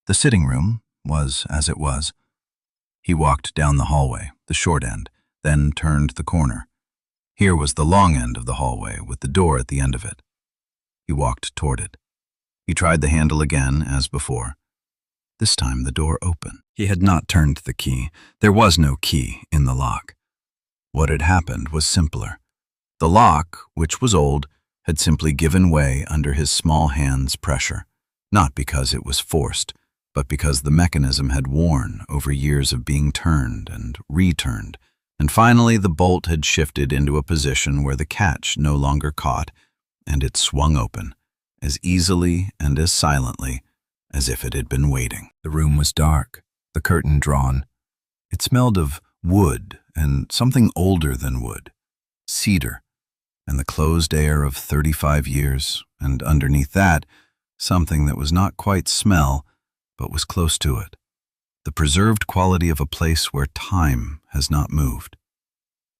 The sitting room was as it was. He walked down the hallway, the short end, then turned the corner. Here was the long end of the hallway, with the door at the end of it. He walked toward it. He tried the handle again, as before. This time the door opened. He had not turned the key. There was no key in the lock. What had happened was simpler. The lock, which was old, had simply given way under his small hand's pressure, not because it was forced, but because the mechanism had worn over years of being turned and returned, and finally the bolt had shifted into a position where the catch no longer caught, and it swung open, as easily and as silently as if it had been waiting. The room was dark, the curtain drawn. It smelled of wood and something older than wood, cedar, and the closed air of 35 years, and underneath that, something that was not quite smell, but was close to it, the preserved quality of a place where time has not moved.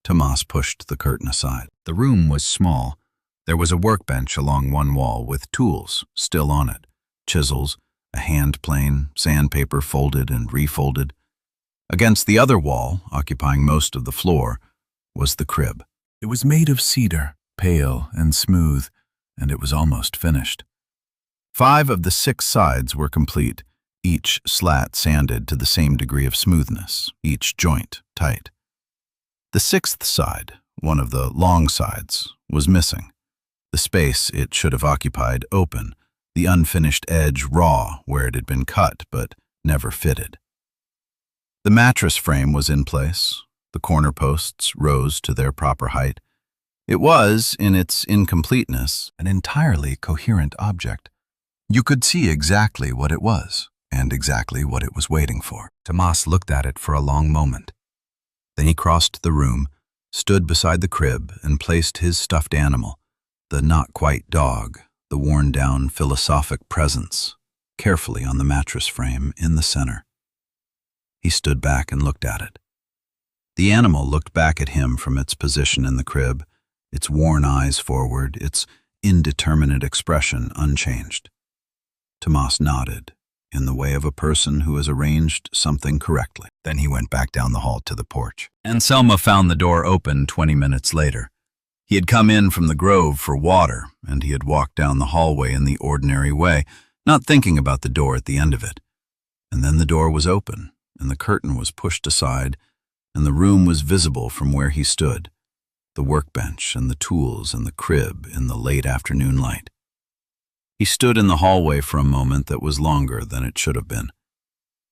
Tomas pushed the curtain aside. The room was small. There was a workbench along one wall with tools still on it, chisels, a hand plane, sandpaper folded and refolded. Against the other wall, occupying most of the floor, was the crib. It was made of cedar, pale and smooth, and it was almost finished. 5 of the 6 sides were complete, each slat sanded to the same degree of smoothness, each joint tight. The 6th side, one of the long sides, was missing. The space it should have occupied open, the unfinished edge raw where it had been cut but never fitted. The mattress frame was in place. The corner posts rose to their proper height. It was, in its incompleteness, an entirely coherent object. You could see exactly what it was, and exactly what it was waiting for. Tomas looked at it for a long moment. Then he crossed the room, stood beside the crib, and placed his stuffed animal, the not-quite dog, the worn-down philosophic presence, carefully on the mattress frame in the center. He stood back and looked at it. The animal looked back at him from its position in the crib, its worn eyes forward, its indeterminate expression unchanged. Tomas nodded, in the way of a person who has arranged something correctly. Then he went back down the hall to the porch. Anselma found the door open 20 minutes later. He had come in from the grove for water, and he had walked down the hallway in the ordinary way, not thinking about the door at the end of it. And then the door was open, and the curtain was pushed aside, and the room was visible from where he stood, the workbench and the tools and the crib in the late afternoon light. He stood in the hallway for a moment that was longer than it should have been.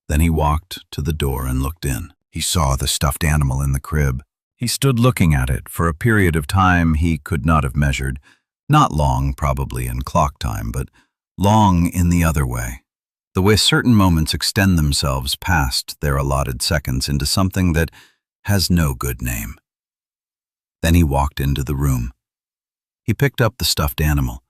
Then he walked to the door and looked in. He saw the stuffed animal in the crib. He stood looking at it for a period of time he could not have measured, not long probably in clock time, but long in the other way, the way certain moments extend themselves past their allotted seconds into something that has no good name. Then he walked into the room. He picked up the stuffed animal.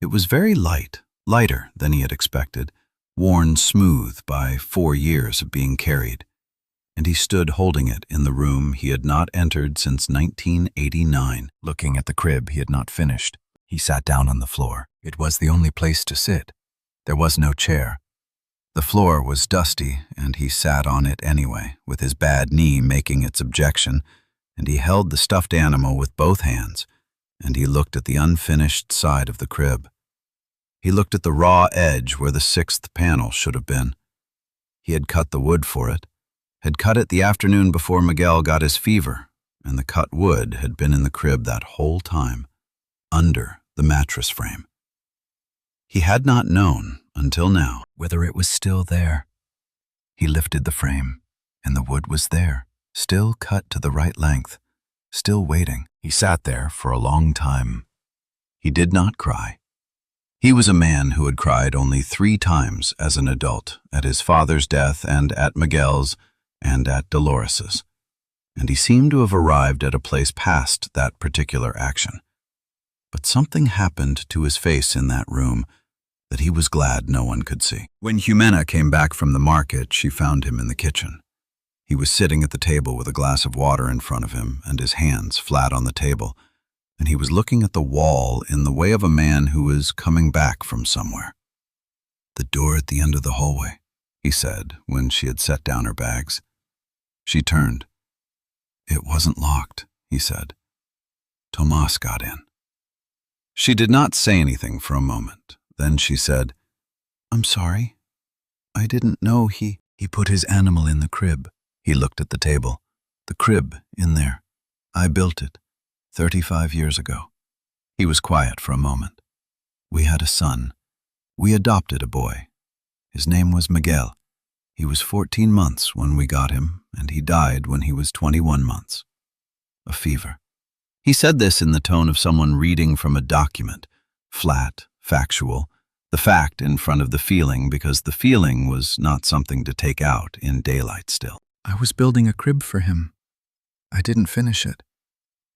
It was very light, lighter than he had expected, worn smooth by 4 years of being carried, and he stood holding it in the room he had not entered since 1989, looking at the crib he had not finished. He sat down on the floor. It was the only place to sit. There was no chair. The floor was dusty, and he sat on it anyway, with his bad knee making its objection, and he held the stuffed animal with both hands, and he looked at the unfinished side of the crib. He looked at the raw edge where the 6th panel should have been. He had cut the wood for it, had cut it the afternoon before Miguel got his fever, and the cut wood had been in the crib that whole time, under the mattress frame. He had not known, until now, whether it was still there. He lifted the frame, and the wood was there, still cut to the right length, still waiting. He sat there for a long time. He did not cry. He was a man who had cried only 3 times as an adult, at his father's death and at Miguel's and at Dolores's, and he seemed to have arrived at a place past that particular action. But something happened to his face in that room that he was glad no one could see. When Jimena came back from the market, she found him in the kitchen. He was sitting at the table with a glass of water in front of him and his hands flat on the table, and he was looking at the wall in the way of a man who was coming back from somewhere. "The door at the end of the hallway," he said when she had set down her bags. She turned. "It wasn't locked," he said. Tomas got in. She did not say anything for a moment. Then she said, "I'm sorry. I didn't know he put his animal in the crib." He looked at the table. "The crib in there. I built it 35 years ago." He was quiet for a moment. "We had a son. We adopted a boy. His name was Miguel. He was 14 months when we got him, and he died when he was 21 months. A fever." He said this in the tone of someone reading from a document, flat, factual, the fact in front of the feeling because the feeling was not something to take out in daylight still. "I was building a crib for him. I didn't finish it.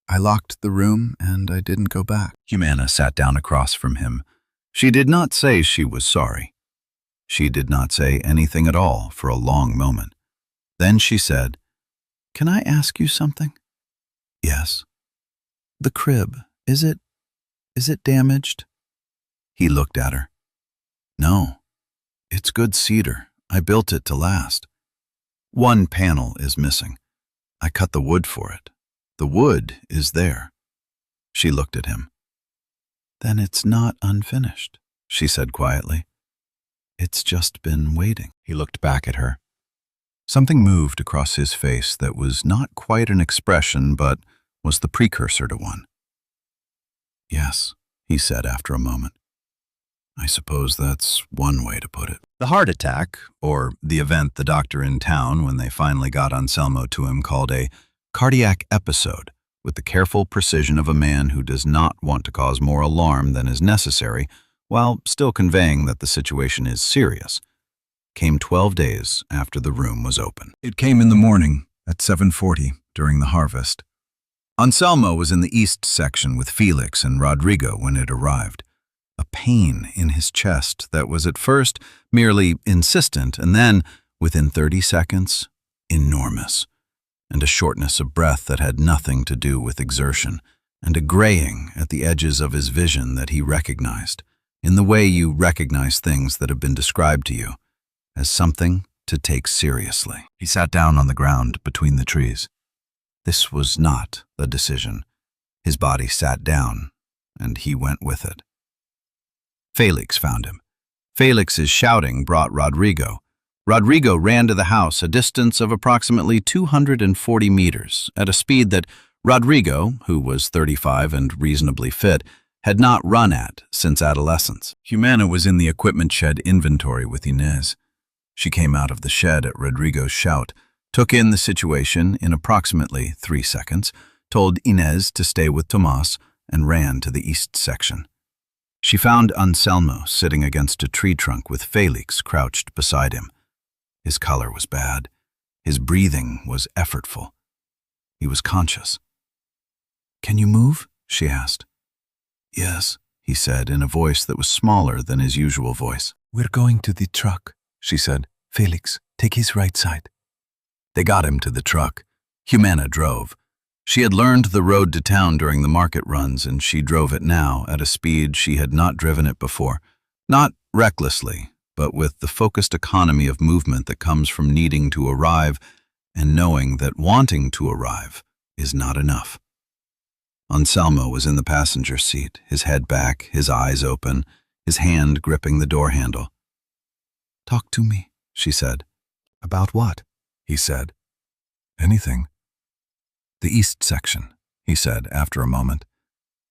I locked the room and I didn't go back." Humana sat down across from him. She did not say she was sorry. She did not say anything at all for a long moment. Then she said, "Can I ask you something?" "Yes." "The crib, is it damaged?" He looked at her. "No. It's good cedar. I built it to last. One panel is missing. I cut the wood for it. The wood is there." She looked at him. "Then it's not unfinished," she said quietly. "It's just been waiting." He looked back at her. Something moved across his face that was not quite an expression, but was the precursor to one. "Yes," he said after a moment. "I suppose that's one way to put it." The heart attack, or the event the doctor in town, when they finally got Anselmo to him, called a cardiac episode, with the careful precision of a man who does not want to cause more alarm than is necessary, while still conveying that the situation is serious, came 12 days after the room was open. It came in the morning at 7:40 during the harvest. Anselmo was in the east section with Felix and Rodrigo when it arrived. A pain in his chest that was at first merely insistent and then, within 30 seconds, enormous, and a shortness of breath that had nothing to do with exertion, and a graying at the edges of his vision that he recognized, in the way you recognize things that have been described to you, as something to take seriously. He sat down on the ground between the trees. This was not a decision. His body sat down, and he went with it. Felix found him. Felix's shouting brought Rodrigo. Rodrigo ran to the house a distance of approximately 240 meters, at a speed that Rodrigo, who was 35 and reasonably fit, had not run at since adolescence. Humana was in the equipment shed inventory with Inez. She came out of the shed at Rodrigo's shout, took in the situation in approximately 3 seconds, told Inez to stay with Tomas, and ran to the east section. She found Anselmo sitting against a tree trunk with Felix crouched beside him. His color was bad. His breathing was effortful. He was conscious. "Can you move?" she asked. "Yes," he said in a voice that was smaller than his usual voice. "We're going to the truck," she said. "Felix, take his right side." They got him to the truck. Humana drove. She had learned the road to town during the market runs, and she drove it now at a speed she had not driven it before. Not recklessly, but with the focused economy of movement that comes from needing to arrive and knowing that wanting to arrive is not enough. Anselmo was in the passenger seat, his head back, his eyes open, his hand gripping the door handle. "Talk to me," she said. "About what?" He said. "Anything." "The east section," he said after a moment.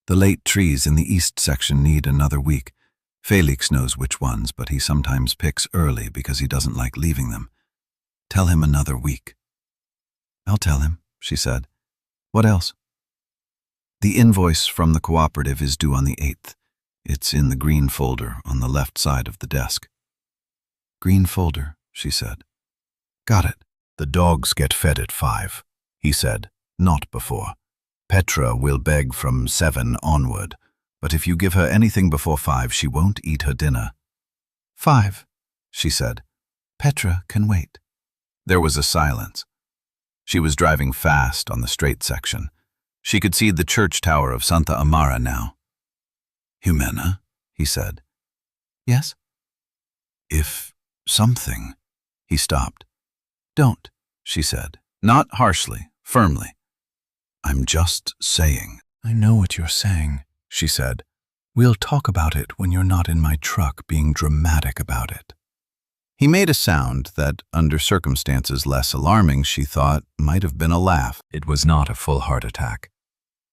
"The late trees in the east section need another week. Felix knows which ones, but he sometimes picks early because he doesn't like leaving them. Tell him another week." "I'll tell him," she said. "What else?" "The invoice from the cooperative is due on the 8th. It's in the green folder on the left side of the desk." "Green folder," she said. "Got it." "The dogs get fed at 5, he said, not before. Petra will beg from 7 onward, but if you give her anything before 5, she won't eat her dinner." 5, she said. "Petra can wait." There was a silence. She was driving fast on the straight section. She could see the church tower of Santa Amara now. "Humana," he said. "Yes?" "If something—" He stopped. "Don't," she said, not harshly, firmly. "I'm just saying." I know what you're saying, she said. We'll talk about it when you're not in my truck being dramatic about it. He made a sound that, under circumstances less alarming, she thought might have been a laugh. It was not a full heart attack.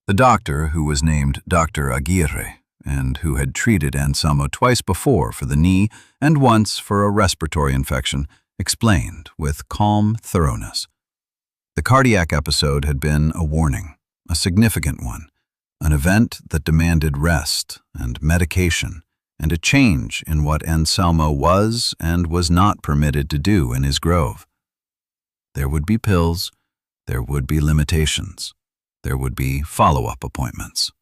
The doctor, who was named Dr. Aguirre, and who had treated Anselmo twice before for the knee and once for a respiratory infection, explained with calm thoroughness. The cardiac episode had been a warning, a significant one, an event that demanded rest and medication and a change in what Anselmo was and was not permitted to do in his grove. There would be pills, there would be limitations, there would be follow-up appointments.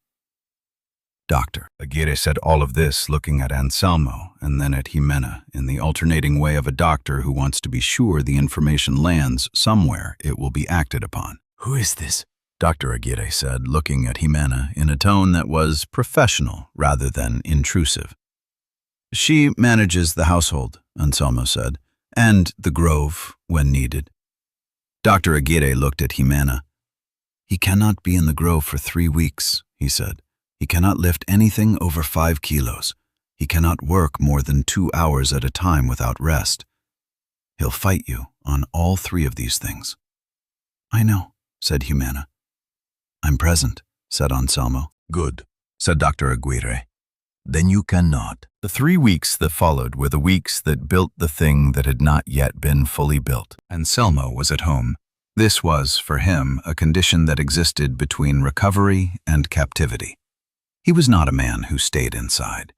Dr. Aguirre said all of this looking at Anselmo and then at Jimena in the alternating way of a doctor who wants to be sure the information lands somewhere it will be acted upon. Who is this? Dr. Aguirre said, looking at Jimena in a tone that was professional rather than intrusive. She manages the household, Anselmo said, and the grove when needed. Dr. Aguirre looked at Jimena. He cannot be in the grove for 3 weeks, he said. He cannot lift anything over 5 kilos. He cannot work more than 2 hours at a time without rest. He'll fight you on all 3 of these things. I know, said Jimena. I'm present, said Anselmo. Good, said Dr. Aguirre. Then you cannot. The 3 weeks that followed were the weeks that built the thing that had not yet been fully built. Anselmo was at home. This was, for him, a condition that existed between recovery and captivity. He was not a man who stayed inside.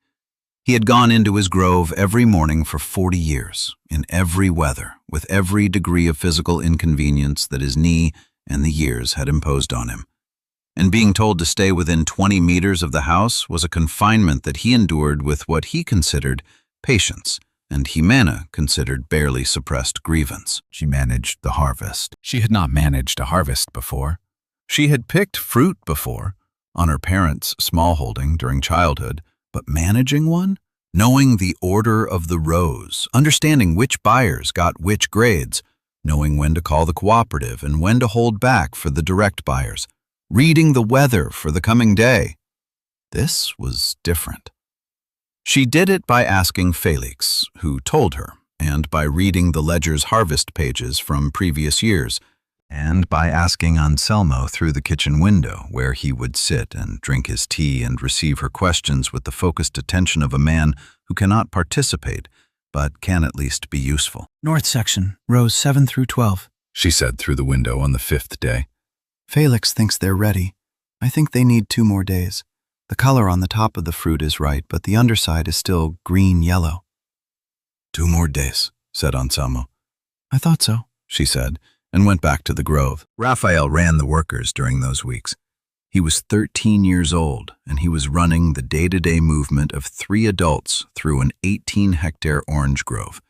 He had gone into his grove every morning for 40 years, in every weather, with every degree of physical inconvenience that his knee and the years had imposed on him. And being told to stay within 20 meters of the house was a confinement that he endured with what he considered patience, and Jimena considered barely suppressed grievance. She managed the harvest. She had not managed a harvest before. She had picked fruit before, on her parents' smallholding during childhood, but managing one? Knowing the order of the rows, understanding which buyers got which grades, knowing when to call the cooperative and when to hold back for the direct buyers, reading the weather for the coming day. This was different. She did it by asking Felix, who told her, and by reading the ledger's harvest pages from previous years, and by asking Anselmo through the kitchen window, where he would sit and drink his tea and receive her questions with the focused attention of a man who cannot participate, but can at least be useful. North section, rows 7 through 12. She said through the window on the 5th day. Felix thinks they're ready. I think they need 2 more days. The color on the top of the fruit is right, but the underside is still green-yellow. 2 more days, said Anselmo. I thought so, she said, and went back to the grove. Raphael ran the workers during those weeks. He was 13 years old, and he was running the day-to-day movement of 3 adults through an 18-hectare orange grove.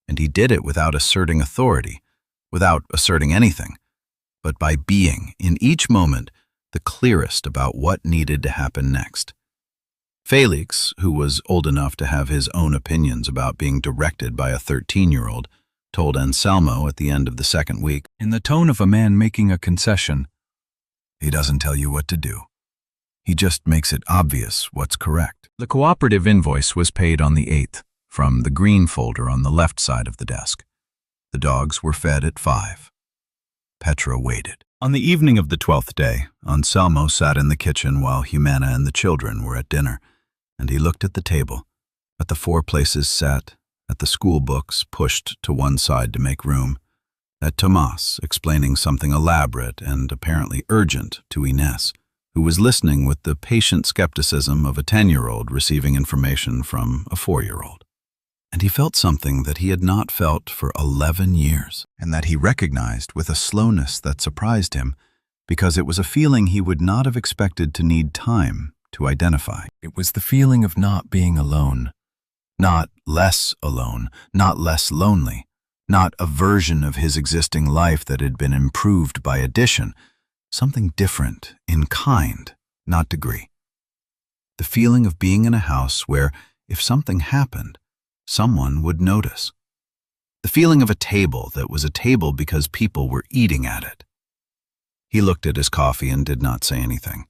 And he did it without asserting authority, without asserting anything, but by being, in each moment, the clearest about what needed to happen next. Felix, who was old enough to have his own opinions about being directed by a 13-year-old, told Anselmo at the end of the 2nd week, in the tone of a man making a concession, "He doesn't tell you what to do. He just makes it obvious what's correct." The cooperative invoice was paid on the 8th, from the green folder on the left side of the desk. The dogs were fed at 5. Petra waited. On the evening of the 12th day, Anselmo sat in the kitchen while Jimena and the children were at dinner, and he looked at the table, at the 4 places set, at the school books pushed to one side to make room, at Tomas explaining something elaborate and apparently urgent to Ines, who was listening with the patient skepticism of a 10-year-old receiving information from a 4-year-old. And he felt something that he had not felt for 11 years, and that he recognized with a slowness that surprised him, because it was a feeling he would not have expected to need time to identify. It was the feeling of not being alone. Not less alone, not less lonely, not a version of his existing life that had been improved by addition, something different in kind, not degree. The feeling of being in a house where, if something happened, someone would notice. The feeling of a table that was a table because people were eating at it. He looked at his coffee and did not say anything.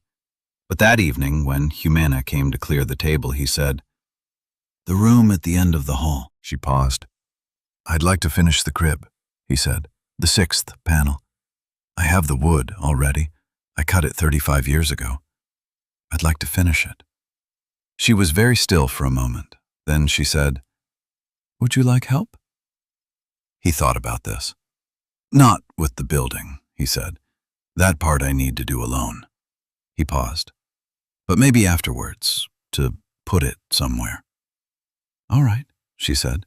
But that evening, when Humana came to clear the table, he said, "The room at the end of the hall." She paused. "I'd like to finish the crib," he said. "The 6th panel. I have the wood already. I cut it 35 years ago. I'd like to finish it." She was very still for a moment. Then she said, "Would you like help?" He thought about this. "Not with the building," he said. "That part I need to do alone." He paused. "But maybe afterwards, to put it somewhere." "All right," she said.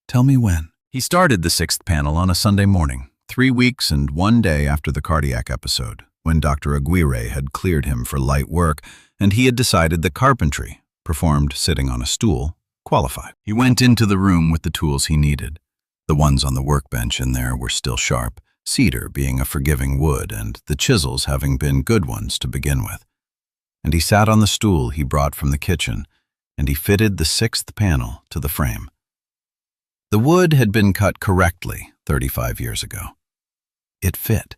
"Tell me when." He started the 6th panel on a Sunday morning, 3 weeks and 1 day after the cardiac episode, when Dr. Aguirre had cleared him for light work, and he had decided that carpentry, performed sitting on a stool, qualified. He went into the room with the tools he needed. The ones on the workbench in there were still sharp, cedar being a forgiving wood and the chisels having been good ones to begin with. And he sat on the stool he brought from the kitchen, and he fitted the 6th panel to the frame. The wood had been cut correctly 35 years ago. It fit.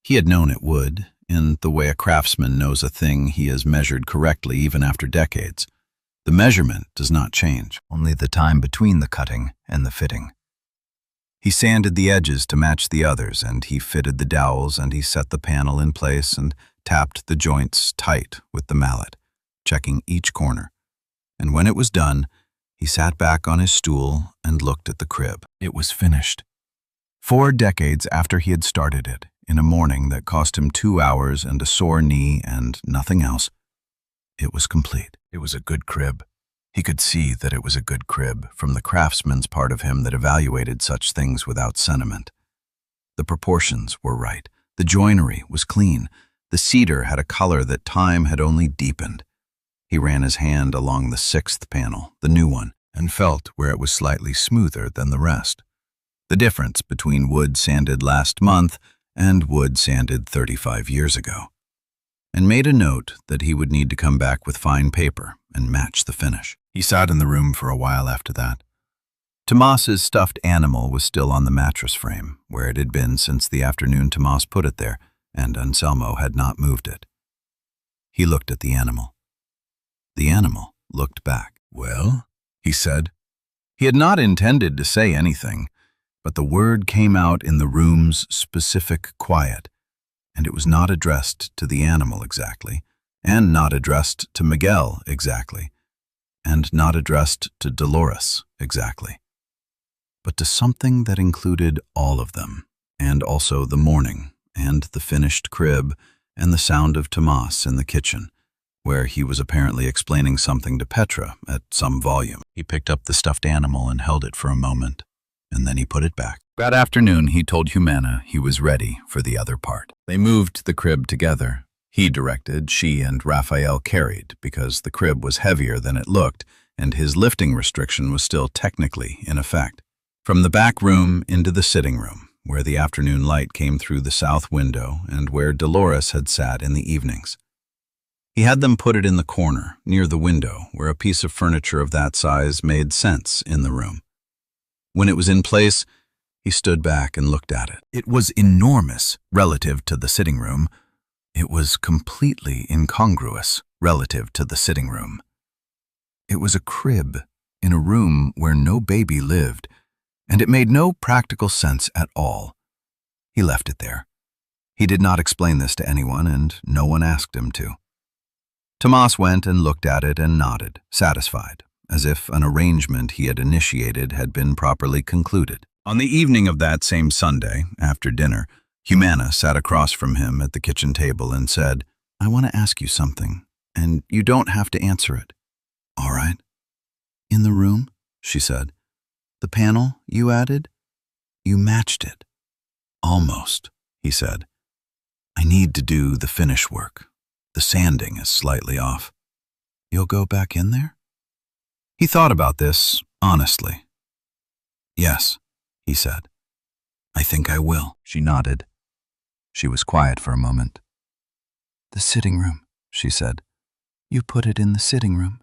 He had known it would, in the way a craftsman knows a thing he has measured correctly even after decades. The measurement does not change, only the time between the cutting and the fitting. He sanded the edges to match the others, and he fitted the dowels, and he set the panel in place and tapped the joints tight with the mallet, checking each corner. And when it was done, he sat back on his stool and looked at the crib. It was finished. 4 decades after he had started it, in a morning that cost him 2 hours and a sore knee and nothing else, it was complete. It was a good crib. He could see that it was a good crib from the craftsman's part of him that evaluated such things without sentiment. The proportions were right. The joinery was clean. The cedar had a color that time had only deepened. He ran his hand along the 6th panel, the new one, and felt where it was slightly smoother than the rest. The difference between wood sanded last month and wood sanded 35 years ago. And made a note that he would need to come back with fine paper and match the finish. He sat in the room for a while after that. Tomas's stuffed animal was still on the mattress frame, where it had been since the afternoon Tomas put it there, and Anselmo had not moved it. He looked at the animal. The animal looked back. "Well?" he said. He had not intended to say anything, but the word came out in the room's specific quiet, and it was not addressed to the animal exactly, and not addressed to Miguel exactly, and not addressed to Dolores exactly, but to something that included all of them, and also the morning, and the finished crib, and the sound of Tomas in the kitchen, where he was apparently explaining something to Petra at some volume. He picked up the stuffed animal and held it for a moment, and then he put it back. That afternoon, he told Humana he was ready for the other part. They moved the crib together. He directed, she and Raphael carried, because the crib was heavier than it looked, and his lifting restriction was still technically in effect. From the back room into the sitting room, where the afternoon light came through the south window and where Dolores had sat in the evenings. He had them put it in the corner, near the window, where a piece of furniture of that size made sense in the room. When it was in place, he stood back and looked at it. It was enormous relative to the sitting room. It was completely incongruous relative to the sitting room. It was a crib in a room where no baby lived, and it made no practical sense at all. He left it there. He did not explain this to anyone, and no one asked him to. Tomas went and looked at it and nodded, satisfied, as if an arrangement he had initiated had been properly concluded. On the evening of that same Sunday, after dinner, Humana sat across from him at the kitchen table and said, "I want to ask you something, and you don't have to answer it." "All right." "In the room," she said, "the panel you added, you matched it." "Almost," he said. "I need to do the finish work. The sanding is slightly off." "You'll go back in there?" He thought about this honestly. "Yes," he said. "I think I will." She nodded. She was quiet for a moment. "The sitting room," she said. "You put it in the sitting room?"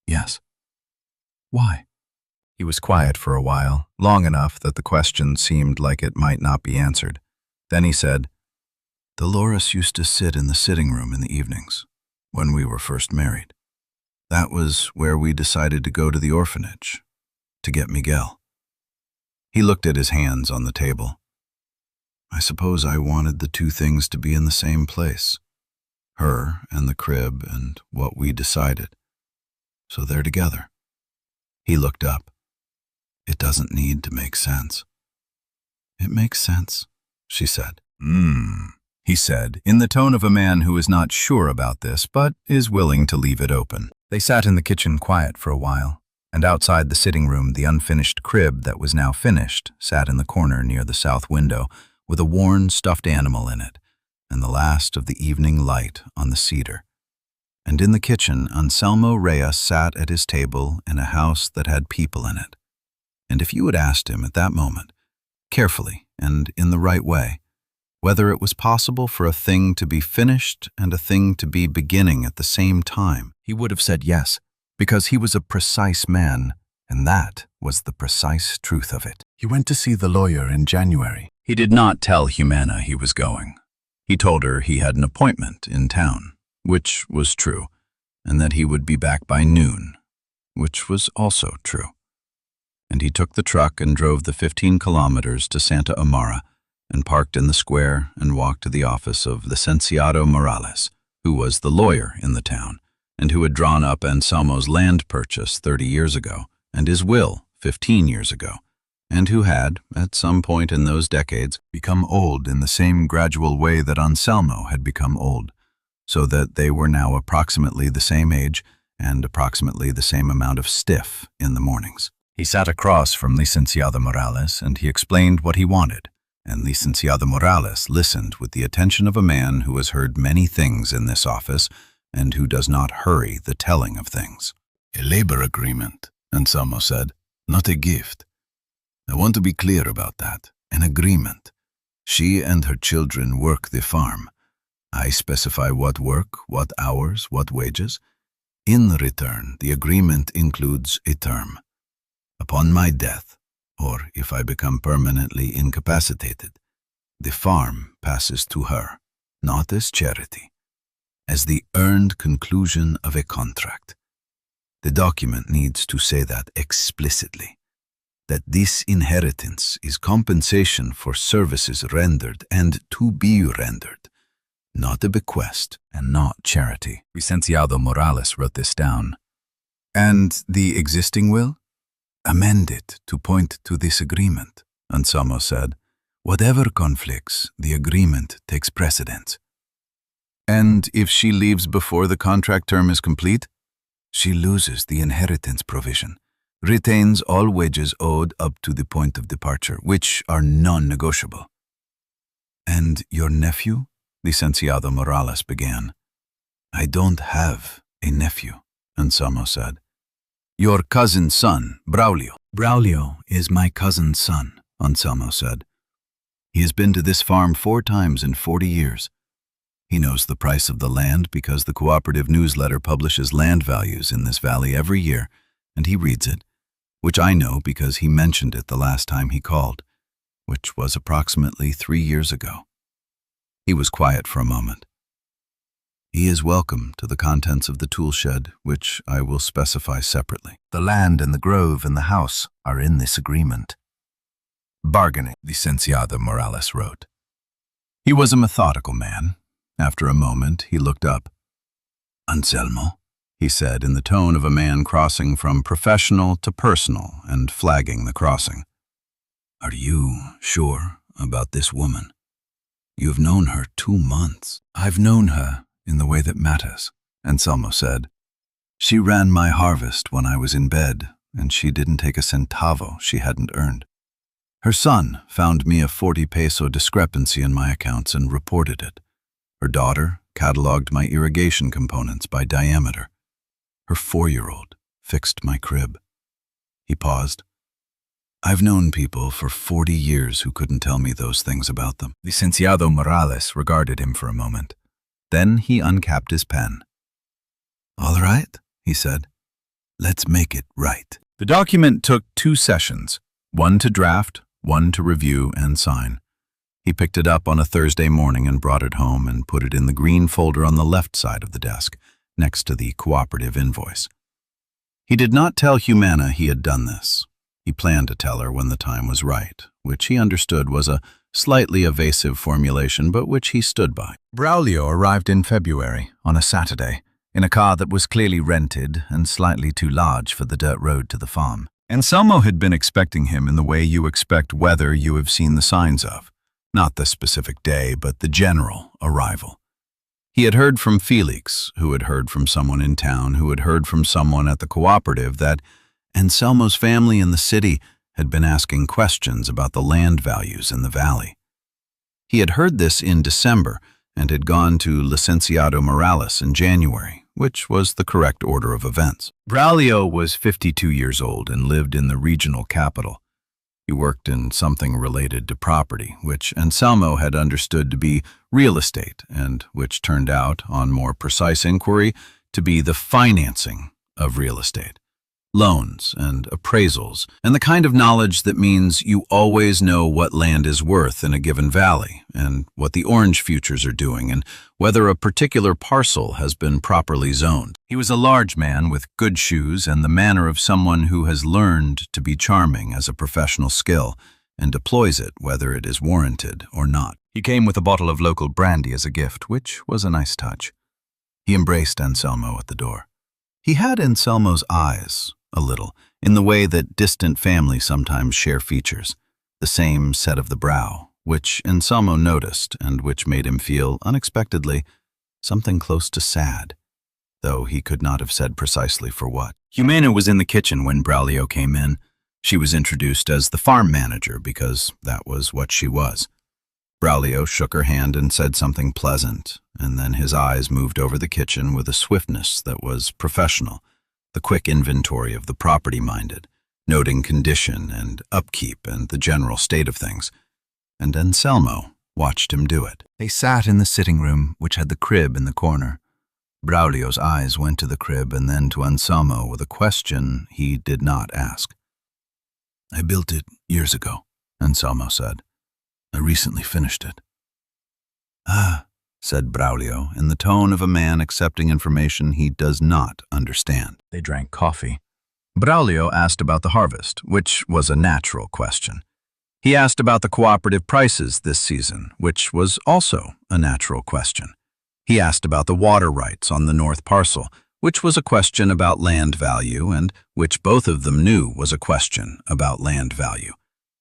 "Yes." "Why?" He was quiet for a while, long enough that the question seemed like it might not be answered. Then he said, Dolores used to sit in the sitting room in the evenings, when we were first married. That was where we decided to go to the orphanage, to get Miguel. He looked at his hands on the table. I suppose I wanted the two things to be in the same place, her and the crib and what we decided. So they're together. He looked up. It doesn't need to make sense. It makes sense, she said. He said, in the tone of a man who is not sure about this, but is willing to leave it open. They sat in the kitchen quiet for a while, and outside the sitting room, the unfinished crib that was now finished sat in the corner near the south window with a worn, stuffed animal in it, and the last of the evening light on the cedar. And in the kitchen, Anselmo Reyes sat at his table in a house that had people in it. And if you had asked him at that moment, carefully and in the right way, whether it was possible for a thing to be finished and a thing to be beginning at the same time, he would have said yes, because he was a precise man, and that was the precise truth of it. He went to see the lawyer in January. He did not tell Humana he was going. He told her he had an appointment in town, which was true, and that he would be back by noon, which was also true. And he took the truck and drove the 15 kilometers to Santa Amara, and parked in the square and walked to the office of Licenciado Morales, who was the lawyer in the town, and who had drawn up Anselmo's land purchase 30 years ago, and his will 15 years ago, and who had, at some point in those decades, become old in the same gradual way that Anselmo had become old, so that they were now approximately the same age and approximately the same amount of stiff in the mornings. He sat across from Licenciado Morales, and he explained what he wanted, and Licenciado Morales listened with the attention of a man who has heard many things in this office and who does not hurry the telling of things. A labor agreement, Anselmo said, not a gift. I want to be clear about that. An agreement. She and her children work the farm. I specify what work, what hours, what wages. In return, the agreement includes a term. Upon my death, or if I become permanently incapacitated, the farm passes to her, not as charity, as the earned conclusion of a contract. The document needs to say that explicitly, that this inheritance is compensation for services rendered and to be rendered, not a bequest and not charity. Licenciado Morales wrote this down. And the existing will? Amend it to point to this agreement, Anselmo said. Whatever conflicts, the agreement takes precedence. And if she leaves before the contract term is complete? She loses the inheritance provision, retains all wages owed up to the point of departure, which are non-negotiable. And your nephew? Licenciado Morales began. I don't have a nephew, Anselmo said. Your cousin's son, Braulio. Braulio is my cousin's son, Anselmo said. He has been to this farm 4 times in 40 years. He knows the price of the land because the cooperative newsletter publishes land values in this valley every year, and he reads it, which I know because he mentioned it the last time he called, which was approximately 3 years ago. He was quiet for a moment. He is welcome to the contents of the tool shed, which I will specify separately. The land and the grove and the house are in this agreement. Bargaining, Licenciado Morales wrote. He was a methodical man. After a moment, he looked up. Anselmo, he said in the tone of a man crossing from professional to personal and flagging the crossing. Are you sure about this woman? You've known her 2 months. I've known her in the way that matters, Anselmo said. She ran my harvest when I was in bed, and she didn't take a centavo she hadn't earned. Her son found me a 40 peso discrepancy in my accounts and reported it. Her daughter cataloged my irrigation components by diameter. Her 4-year-old fixed my crib. He paused. I've known people for 40 years who couldn't tell me those things about them. Licenciado Morales regarded him for a moment. Then he uncapped his pen. All right, he said. Let's make it right. The document took 2 sessions, one to draft, one to review and sign. He picked it up on a Thursday morning and brought it home and put it in the green folder on the left side of the desk, next to the cooperative invoice. He did not tell Humana he had done this. He planned to tell her when the time was right, which he understood was a slightly evasive formulation, but which he stood by. Braulio arrived in February, on a Saturday, in a car that was clearly rented and slightly too large for the dirt road to the farm. Anselmo had been expecting him in the way you expect weather you have seen the signs of. Not the specific day, but the general arrival. He had heard from Felix, who had heard from someone in town, who had heard from someone at the cooperative, that Anselmo's family in the city had been asking questions about the land values in the valley. He had heard this in December and had gone to Licenciado Morales in January, which was the correct order of events. Braulio was 52 years old and lived in the regional capital. He worked in something related to property, which Anselmo had understood to be real estate and which turned out, on more precise inquiry, to be the financing of real estate. Loans and appraisals, and the kind of knowledge that means you always know what land is worth in a given valley, and what the orange futures are doing, and whether a particular parcel has been properly zoned. He was a large man with good shoes and the manner of someone who has learned to be charming as a professional skill, and deploys it whether it is warranted or not. He came with a bottle of local brandy as a gift, which was a nice touch. He embraced Anselmo at the door. He had Anselmo's eyes, a little, in the way that distant families sometimes share features, the same set of the brow, which Anselmo noticed and which made him feel, unexpectedly, something close to sad, though he could not have said precisely for what. Humana was in the kitchen when Braulio came in. She was introduced as the farm manager because that was what she was. Braulio shook her hand and said something pleasant, and then his eyes moved over the kitchen with a swiftness that was professional, the quick inventory of the property-minded, noting condition and upkeep and the general state of things, and Anselmo watched him do it. They sat in the sitting room, which had the crib in the corner. Braulio's eyes went to the crib and then to Anselmo with a question he did not ask. "I built it years ago," Anselmo said. "I recently finished it." "Ah," said Braulio, in the tone of a man accepting information he does not understand. They drank coffee. Braulio asked about the harvest, which was a natural question. He asked about the cooperative prices this season, which was also a natural question. He asked about the water rights on the north parcel, which was a question about land value and which both of them knew was a question about land value,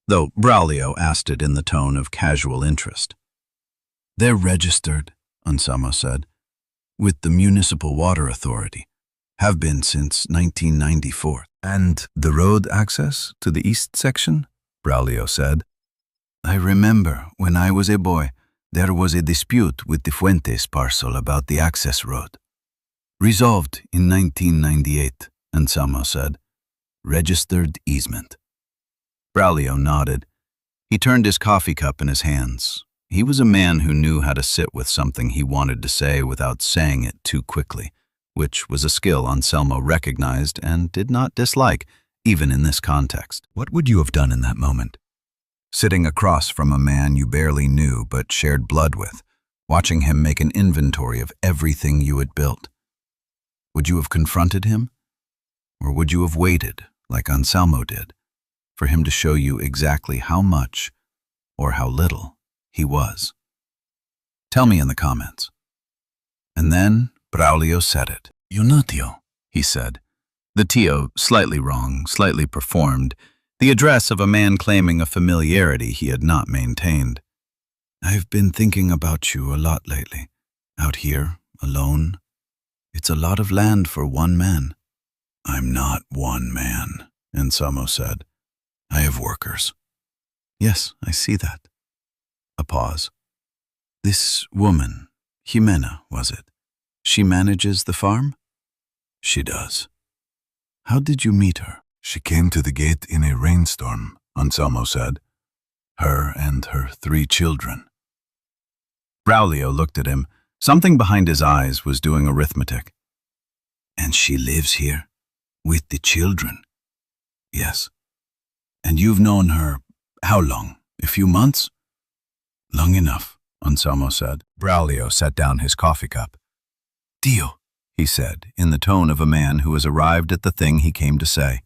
though Braulio asked it in the tone of casual interest. "They're registered," Anselmo said, "with the Municipal Water Authority. Have been since 1994. "And the road access to the east section?" Braulio said. "I remember when I was a boy, there was a dispute with the Fuentes parcel about the access road. Resolved in 1998, Anselmo said. Registered easement." Braulio nodded. He turned his coffee cup in his hands. He was a man who knew how to sit with something he wanted to say without saying it too quickly, which was a skill Anselmo recognized and did not dislike, even in this context. What would you have done in that moment? Sitting across from a man you barely knew but shared blood with, watching him make an inventory of everything you had built. Would you have confronted him? Or would you have waited, like Anselmo did, for him to show you exactly how much, or how little, he was? Tell me in the comments. And then Braulio said it. "Yunutio," he said. The tio, slightly wrong, slightly performed, the address of a man claiming a familiarity he had not maintained. "I've been thinking about you a lot lately. Out here, alone. It's a lot of land for one man." "I'm not one man," Anselmo said. "I have workers." "Yes, I see that." A pause. "This woman, Jimena, was it? She manages the farm?" "She does." "How did you meet her?" "She came to the gate in a rainstorm," Anselmo said. "Her and her 3 children." Braulio looked at him. Something behind his eyes was doing arithmetic. "And she lives here? With the children?" "Yes." "And you've known her how long? A few months?" Long enough, Anselmo said. Braulio set down his coffee cup. Dio, he said, in the tone of a man who has arrived at the thing he came to say.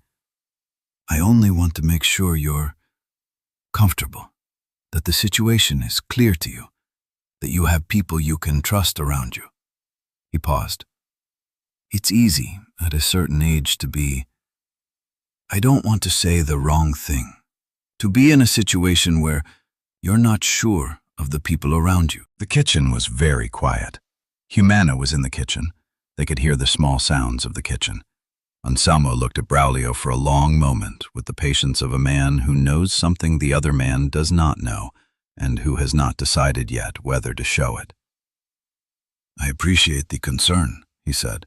I only want to make sure you're comfortable, that the situation is clear to you, that you have people you can trust around you. He paused. It's easy at a certain age to be, I don't want to say the wrong thing, to be in a situation where you're not sure of the people around you. The kitchen was very quiet. Humana was in the kitchen. They could hear the small sounds of the kitchen. Anselmo looked at Braulio for a long moment with the patience of a man who knows something the other man does not know and who has not decided yet whether to show it. I appreciate the concern, he said.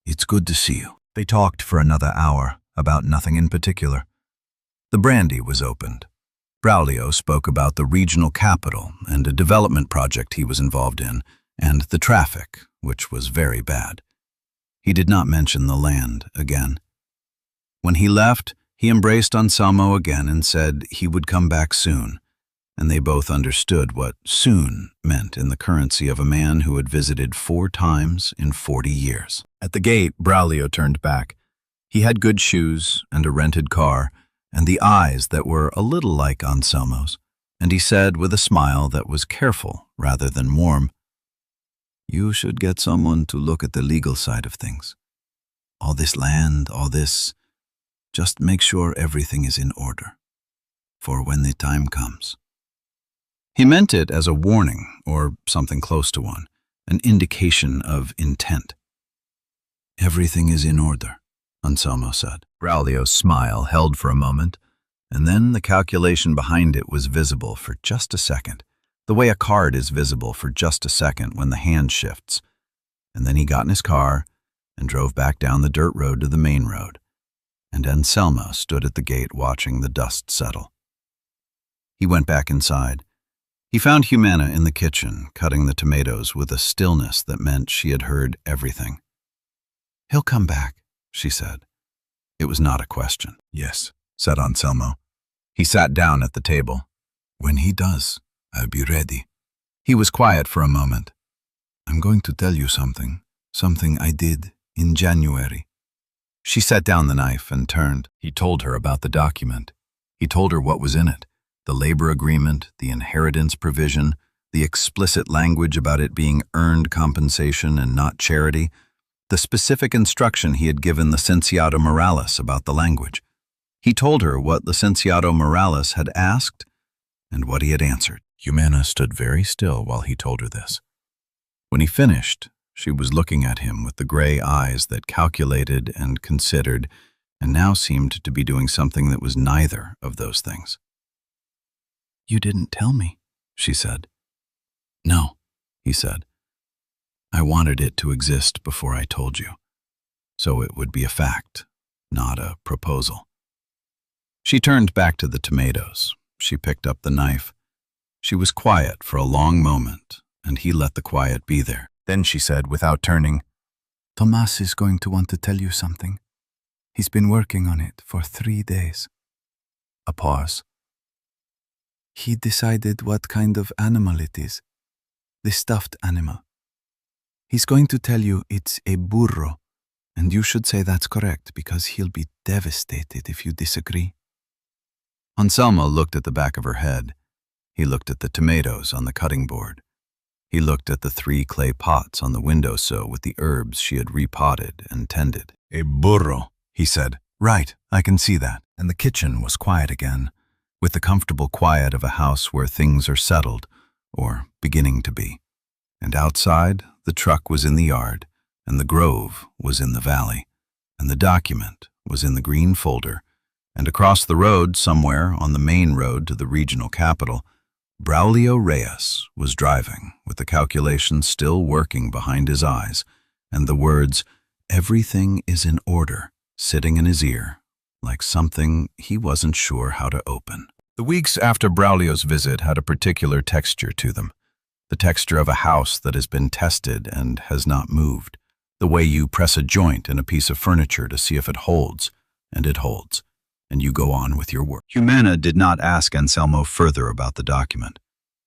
It's good to see you. They talked for another hour about nothing in particular. The brandy was opened. Braulio spoke about the regional capital and a development project he was involved in, and the traffic, which was very bad. He did not mention the land again. When he left, he embraced Anselmo again and said he would come back soon, and they both understood what soon meant in the currency of a man who had visited 4 times in 40 years. At the gate, Braulio turned back. He had good shoes and a rented car, and the eyes that were a little like Anselmo's, and he said with a smile that was careful rather than warm, You should get someone to look at the legal side of things. All this land, all this, just make sure everything is in order, for when the time comes. He meant it as a warning, or something close to one, an indication of intent. Everything is in order, Anselmo said. Braulio's smile held for a moment, and then the calculation behind it was visible for just a second, the way a card is visible for just a second when the hand shifts. And then he got in his car and drove back down the dirt road to the main road, and Anselmo stood at the gate watching the dust settle. He went back inside. He found Humana in the kitchen, cutting the tomatoes with a stillness that meant she had heard everything. He'll come back, she said. It was not a question. Yes, said Anselmo. He sat down at the table. When he does, I'll be ready. He was quiet for a moment. I'm going to tell you something I did in January. She set down the knife and turned. He told her about the document. He told her what was in it. The labor agreement, the inheritance provision, the explicit language about it being earned compensation and not charity, the specific instruction he had given Licenciado Morales about the language. He told her what Licenciado Morales had asked and what he had answered. Humana stood very still while he told her this. When he finished, she was looking at him with the gray eyes that calculated and considered, and now seemed to be doing something that was neither of those things. You didn't tell me, she said. No, he said. I wanted it to exist before I told you, so it would be a fact, not a proposal. She turned back to the tomatoes. She picked up the knife. She was quiet for a long moment, and he let the quiet be there. Then she said, without turning, Tomas is going to want to tell you something. He's been working on it for 3 days. A pause. He decided what kind of animal it is. The stuffed animal. He's going to tell you it's a burro, and you should say that's correct because he'll be devastated if you disagree. Anselmo looked at the back of her head. He looked at the tomatoes on the cutting board. He looked at the 3 clay pots on the windowsill with the herbs she had repotted and tended. A burro, he said. Right, I can see that. And the kitchen was quiet again, with the comfortable quiet of a house where things are settled, or beginning to be. And outside, the truck was in the yard, and the grove was in the valley, and the document was in the green folder, and across the road somewhere on the main road to the regional capital, Braulio Reyes was driving with the calculations still working behind his eyes, and the words, "Everything is in order," sitting in his ear, like something he wasn't sure how to open. The weeks after Braulio's visit had a particular texture to them, the texture of a house that has been tested and has not moved, the way you press a joint in a piece of furniture to see if it holds, and it holds, and you go on with your work. Humana did not ask Anselmo further about the document.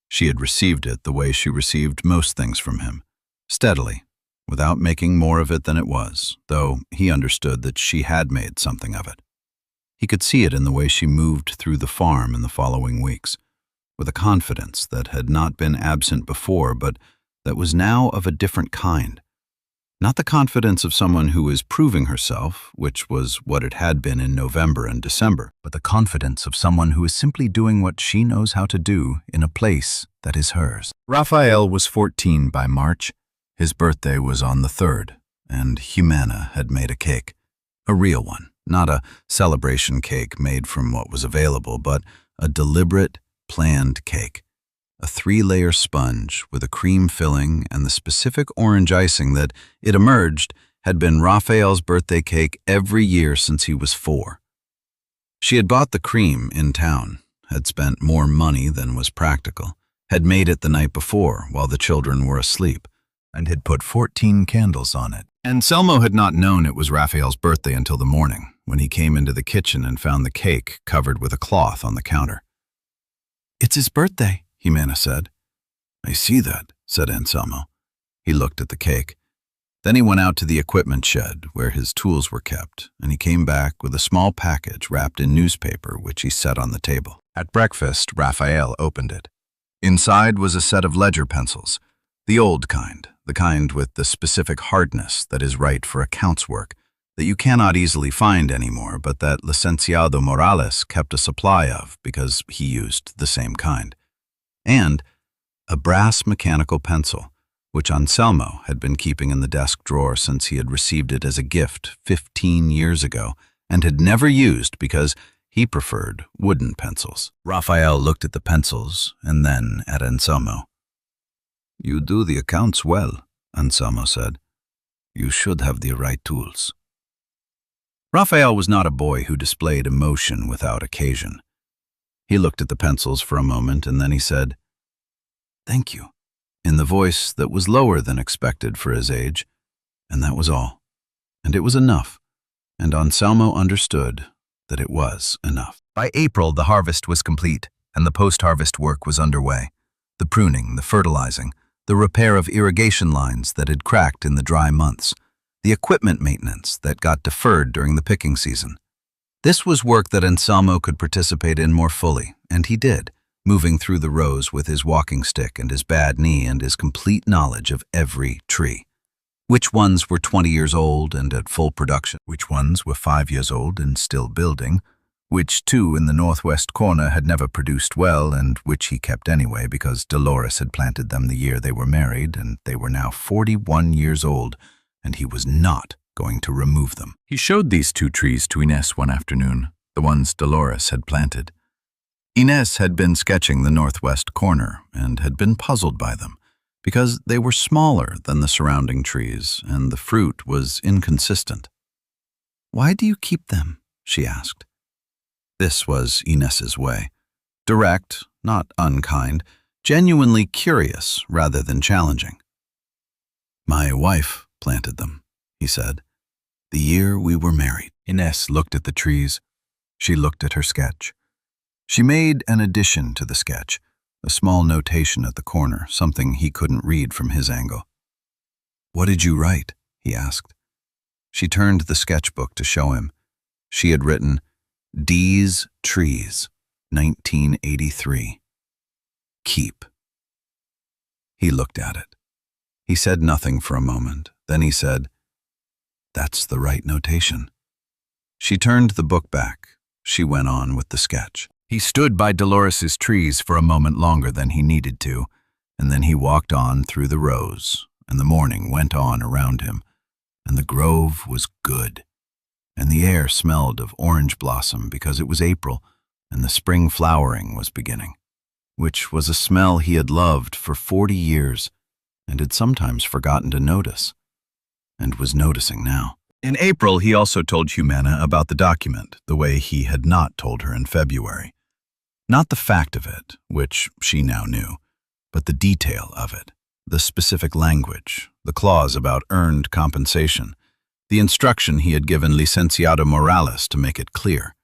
She had received it the way she received most things from him, steadily, without making more of it than it was, though he understood that she had made something of it. He could see it in the way she moved through the farm in the following weeks, with a confidence that had not been absent before, but that was now of a different kind. Not the confidence of someone who is proving herself, which was what it had been in November and December, but the confidence of someone who is simply doing what she knows how to do in a place that is hers. Raphael was 14 by March. His birthday was on the 3rd, and Humana had made a cake. A real one, not a celebration cake made from what was available, but a deliberate, planned cake. A 3-layer sponge with a cream filling and the specific orange icing that, it emerged, had been Raphael's birthday cake every year since he was 4. She had bought the cream in town, had spent more money than was practical, had made it the night before while the children were asleep, and had put 14 candles on it. Anselmo had not known it was Raphael's birthday until the morning, when he came into the kitchen and found the cake covered with a cloth on the counter. "It's his birthday," Humana said. "I see that," said Anselmo. He looked at the cake. Then he went out to the equipment shed where his tools were kept, and he came back with a small package wrapped in newspaper which he set on the table. At breakfast, Raphael opened it. Inside was a set of ledger pencils, the old kind, the kind with the specific hardness that is right for accounts work, that you cannot easily find anymore, but that Licenciado Morales kept a supply of because he used the same kind. And a brass mechanical pencil, which Anselmo had been keeping in the desk drawer since he had received it as a gift 15 years ago and had never used because he preferred wooden pencils. Raphael looked at the pencils and then at Anselmo. "You do the accounts well," Anselmo said. "You should have the right tools." Raphael was not a boy who displayed emotion without occasion. He looked at the pencils for a moment and then he said, "Thank you," in the voice that was lower than expected for his age, and that was all. And it was enough, and Anselmo understood that it was enough. By April, the harvest was complete, and the post-harvest work was underway. The pruning, the fertilizing, the repair of irrigation lines that had cracked in the dry months, the equipment maintenance that got deferred during the picking season. This was work that Anselmo could participate in more fully, and he did, moving through the rows with his walking stick and his bad knee and his complete knowledge of every tree. Which ones were 20 years old and at full production, which ones were 5 years old and still building, which 2 in the northwest corner had never produced well and which he kept anyway because Dolores had planted them the year they were married and they were now 41 years old and he was not going to remove them. He showed these 2 trees to Inés one afternoon, the ones Dolores had planted. Inés had been sketching the northwest corner and had been puzzled by them because they were smaller than the surrounding trees and the fruit was inconsistent. "Why do you keep them?" she asked. This was Inés's way. Direct, not unkind, genuinely curious rather than challenging. "My wife planted them," he said, "the year we were married." Inés looked at the trees. She looked at her sketch. She made an addition to the sketch, a small notation at the corner, something he couldn't read from his angle. "What did you write?" he asked. She turned the sketchbook to show him. She had written, "D's Trees, 1983. Keep." He looked at it. He said nothing for a moment. Then he said, "That's the right notation." She turned the book back. She went on with the sketch. He stood by Dolores's trees for a moment longer than he needed to, and then he walked on through the rows, and the morning went on around him, and the grove was good, and the air smelled of orange blossom because it was April, and the spring flowering was beginning, which was a smell he had loved for 40 years and had sometimes forgotten to notice, and was noticing now. In April, he also told Humana about the document, the way he had not told her in February. Not the fact of it, which she now knew, but the detail of it, the specific language, the clause about earned compensation, the instruction he had given Licenciado Morales to make it clear.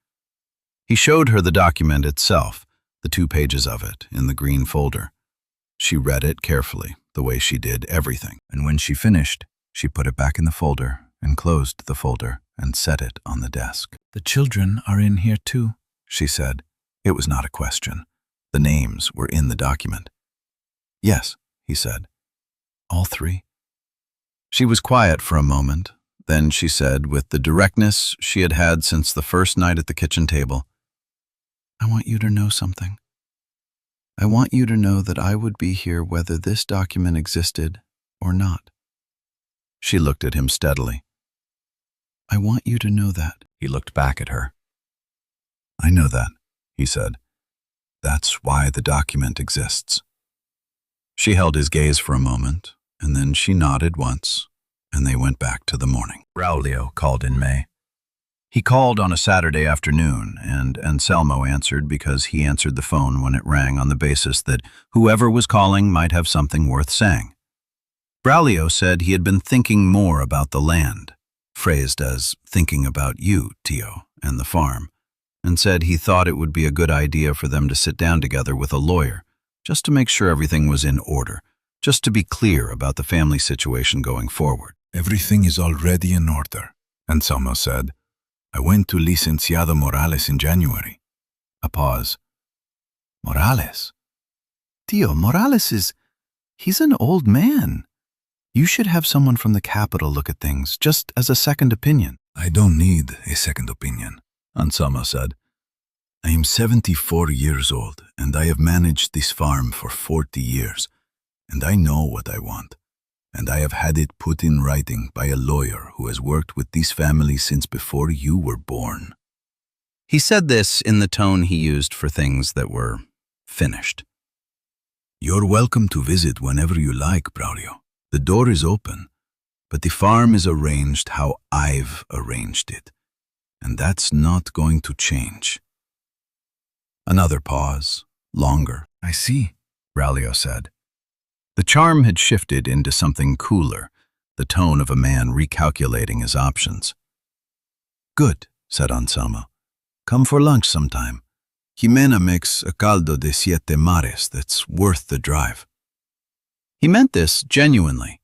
He showed her the document itself, the 2 pages of it, in the green folder. She read it carefully, the way she did everything, and when she finished, she put it back in the folder and closed the folder and set it on the desk. The children are in here too, she said. It was not a question. The names were in the document. Yes, he said. All three? She was quiet for a moment. Then she said, with the directness she had had since the first night at the kitchen table, I want you to know something. I want you to know that I would be here whether this document existed or not. She looked at him steadily. I want you to know that. He looked back at her. I know that, he said. That's why the document exists. She held his gaze for a moment, and then she nodded once, and they went back to the morning. Braulio called in May. He called on a Saturday afternoon, and Anselmo answered because he answered the phone when it rang on the basis that whoever was calling might have something worth saying. Braulio said he had been thinking more about the land, phrased as thinking about you, Tio, and the farm, and said he thought it would be a good idea for them to sit down together with a lawyer, just to make sure everything was in order, just to be clear about the family situation going forward. Everything is already in order, Anselmo said. I went to Licenciado Morales in January. A pause. Morales? Tio, he's an old man. You should have someone from the capital look at things, just as a second opinion. I don't need a second opinion, Anselmo said. I am 74 years old, and I have managed this farm for 40 years, and I know what I want. And I have had it put in writing by a lawyer who has worked with this family since before you were born. He said this in the tone he used for things that were finished. You're welcome to visit whenever you like, Braulio. The door is open, but the farm is arranged how I've arranged it, and that's not going to change. Another pause, longer. I see, Braulio said. The charm had shifted into something cooler, the tone of a man recalculating his options. Good, said Anselmo. Come for lunch sometime. Jimena makes a caldo de siete mares that's worth the drive. He meant this genuinely.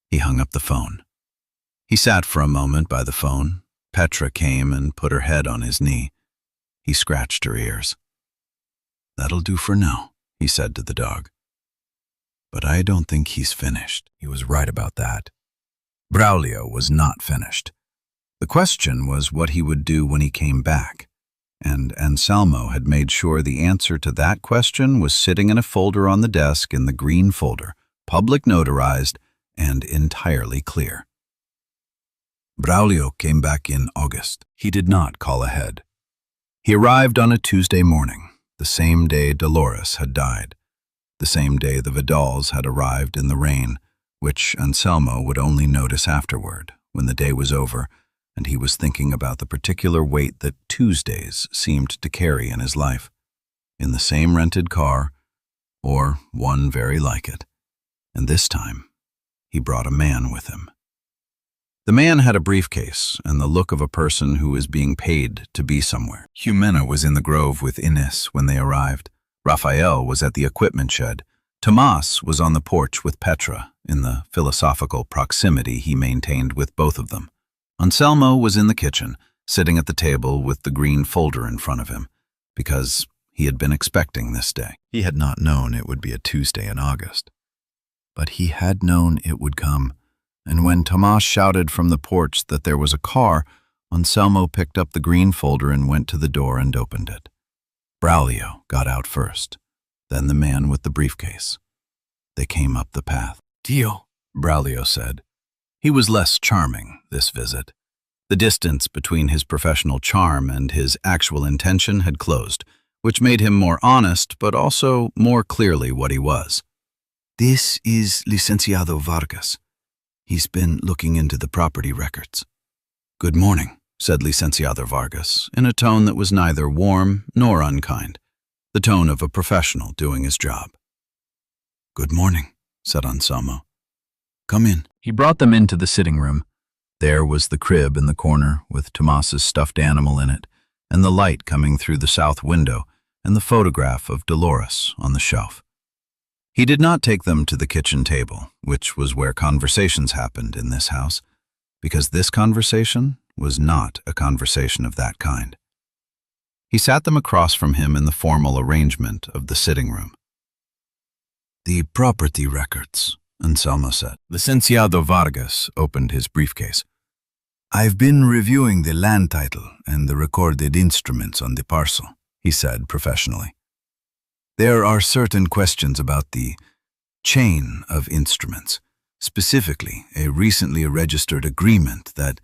He hung up the phone. He sat for a moment by the phone. Petra came and put her head on his knee. He scratched her ears. That'll do for now, he said to the dog. But I don't think he's finished. He was right about that. Braulio was not finished. The question was what he would do when he came back, and Anselmo had made sure the answer to that question was sitting in a folder on the desk in the green folder, public notarized and entirely clear. Braulio came back in August. He did not call ahead. He arrived on a Tuesday morning, the same day Dolores had died. The same day the Vidals had arrived in the rain, which Anselmo would only notice afterward, when the day was over, and he was thinking about the particular weight that Tuesdays seemed to carry in his life. In the same rented car, or one very like it, and this time he brought a man with him. The man had a briefcase and the look of a person who is being paid to be somewhere. Jimena was in the grove with Ines when they arrived. Rafael was at the equipment shed. Tomas was on the porch with Petra, in the philosophical proximity he maintained with both of them. Anselmo was in the kitchen, sitting at the table with the green folder in front of him, because he had been expecting this day. He had not known it would be a Tuesday in August. But he had known it would come, and when Tomas shouted from the porch that there was a car, Anselmo picked up the green folder and went to the door and opened it. Braulio got out first, then the man with the briefcase. They came up the path. Tio, Braulio said. He was less charming, this visit. The distance between his professional charm and his actual intention had closed, which made him more honest, but also more clearly what he was. This is Licenciado Vargas. He's been looking into the property records. Good morning, said Licenciado Vargas, in a tone that was neither warm nor unkind, the tone of a professional doing his job. Good morning, said Anselmo. Come in. He brought them into the sitting room. There was the crib in the corner with Tomas's stuffed animal in it, and the light coming through the south window, and the photograph of Dolores on the shelf. He did not take them to the kitchen table, which was where conversations happened in this house, because this conversation was not a conversation of that kind. He sat them across from him in the formal arrangement of the sitting room. "The property records," Anselmo said. Licenciado Vargas opened his briefcase. "I've been reviewing the land title and the recorded instruments on the parcel," he said professionally. "There are certain questions about the chain of instruments, specifically a recently registered agreement that—"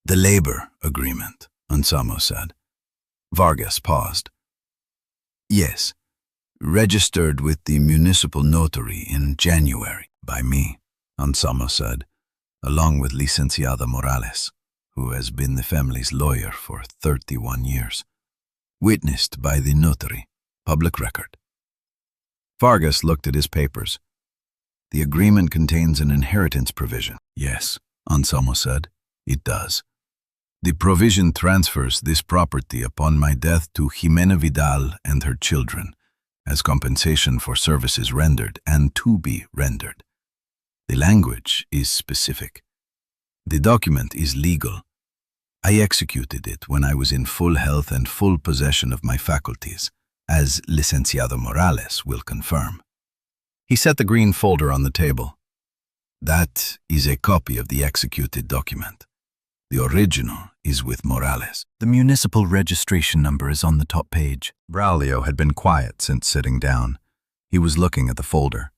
"The labor agreement," Anselmo said. Vargas paused. "Yes, registered with the municipal notary in January by me," Anselmo said, "along with Licenciada Morales, who has been the family's lawyer for 31 years. Witnessed by the notary, public record." Vargas looked at his papers. "The agreement contains an inheritance provision." "Yes," Anselmo said, "it does. The provision transfers this property upon my death to Jimena Vidal and her children as compensation for services rendered and to be rendered. The language is specific. The document is legal. I executed it when I was in full health and full possession of my faculties, as Licenciado Morales will confirm." He set the green folder on the table. "That is a copy of the executed document. The original is with Morales. The municipal registration number is on the top page." Braulio had been quiet since sitting down. He was looking at the folder.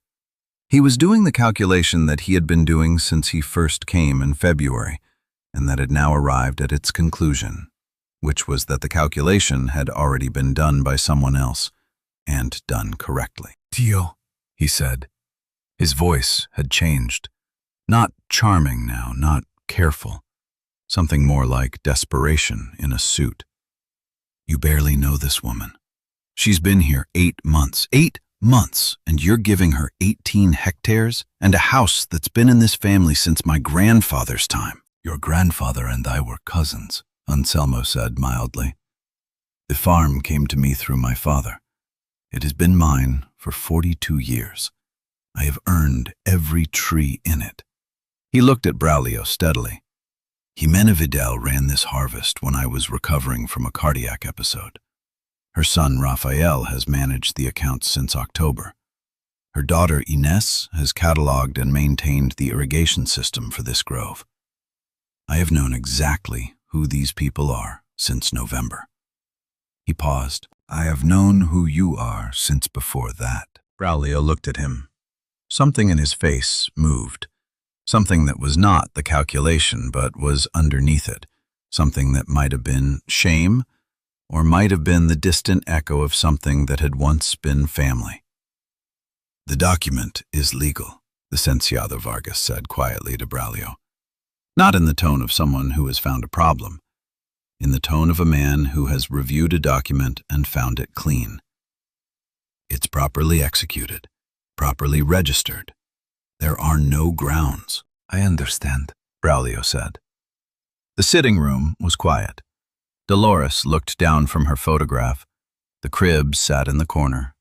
He was doing the calculation that he had been doing since he first came in February, and that had now arrived at its conclusion, which was that the calculation had already been done by someone else, and done correctly. "Tio," he said. His voice had changed. Not charming now, not careful. Something more like desperation in a suit. "You barely know this woman. She's been here 8 months. 8 months, and you're giving her 18 hectares and a house that's been in this family since my grandfather's time." "Your grandfather and I were cousins," Anselmo said mildly. "The farm came to me through my father. It has been mine for 42 years. I have earned every tree in it." He looked at Braulio steadily. "Jimena Vidal ran this harvest when I was recovering from a cardiac episode. Her son Rafael has managed the accounts since October. Her daughter Ines has cataloged and maintained the irrigation system for this grove. I have known exactly who these people are since November." He paused. "I have known who you are since before that." Braulio looked at him. Something in his face moved. Something that was not the calculation, but was underneath it. Something that might have been shame, or might have been the distant echo of something that had once been family. "The document is legal," Licenciado Vargas said quietly to Braulio. Not in the tone of someone who has found a problem. In the tone of a man who has reviewed a document and found it clean. "It's properly executed, properly registered. There are no grounds." "I understand," Braulio said. The sitting room was quiet. Dolores looked down from her photograph. The crib sat in the corner.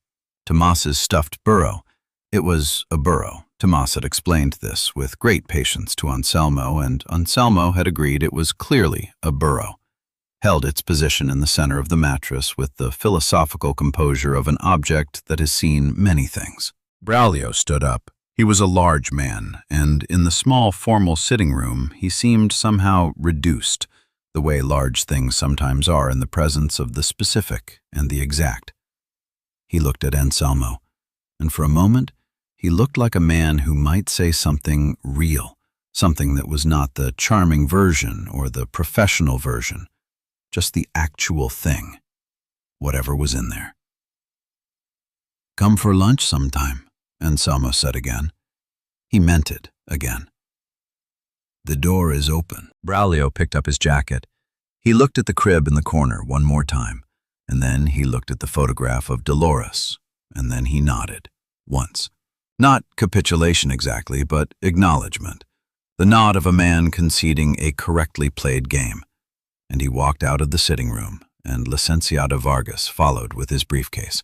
Tomas's stuffed burro. It was a burro. Tomas had explained this with great patience to Anselmo, and Anselmo had agreed it was clearly a burro. Held its position in the center of the mattress with the philosophical composure of an object that has seen many things. Braulio stood up. He was a large man, and in the small formal sitting room he seemed somehow reduced, the way large things sometimes are in the presence of the specific and the exact. He looked at Anselmo, and for a moment he looked like a man who might say something real, something that was not the charming version or the professional version, just the actual thing, whatever was in there. "Come for lunch sometime," Anselmo said again. He meant it again. "The door is open." Braulio picked up his jacket. He looked at the crib in the corner one more time, and then he looked at the photograph of Dolores, and then he nodded, once. Not capitulation exactly, but acknowledgement. The nod of a man conceding a correctly played game. And he walked out of the sitting room, and Licenciado Vargas followed with his briefcase.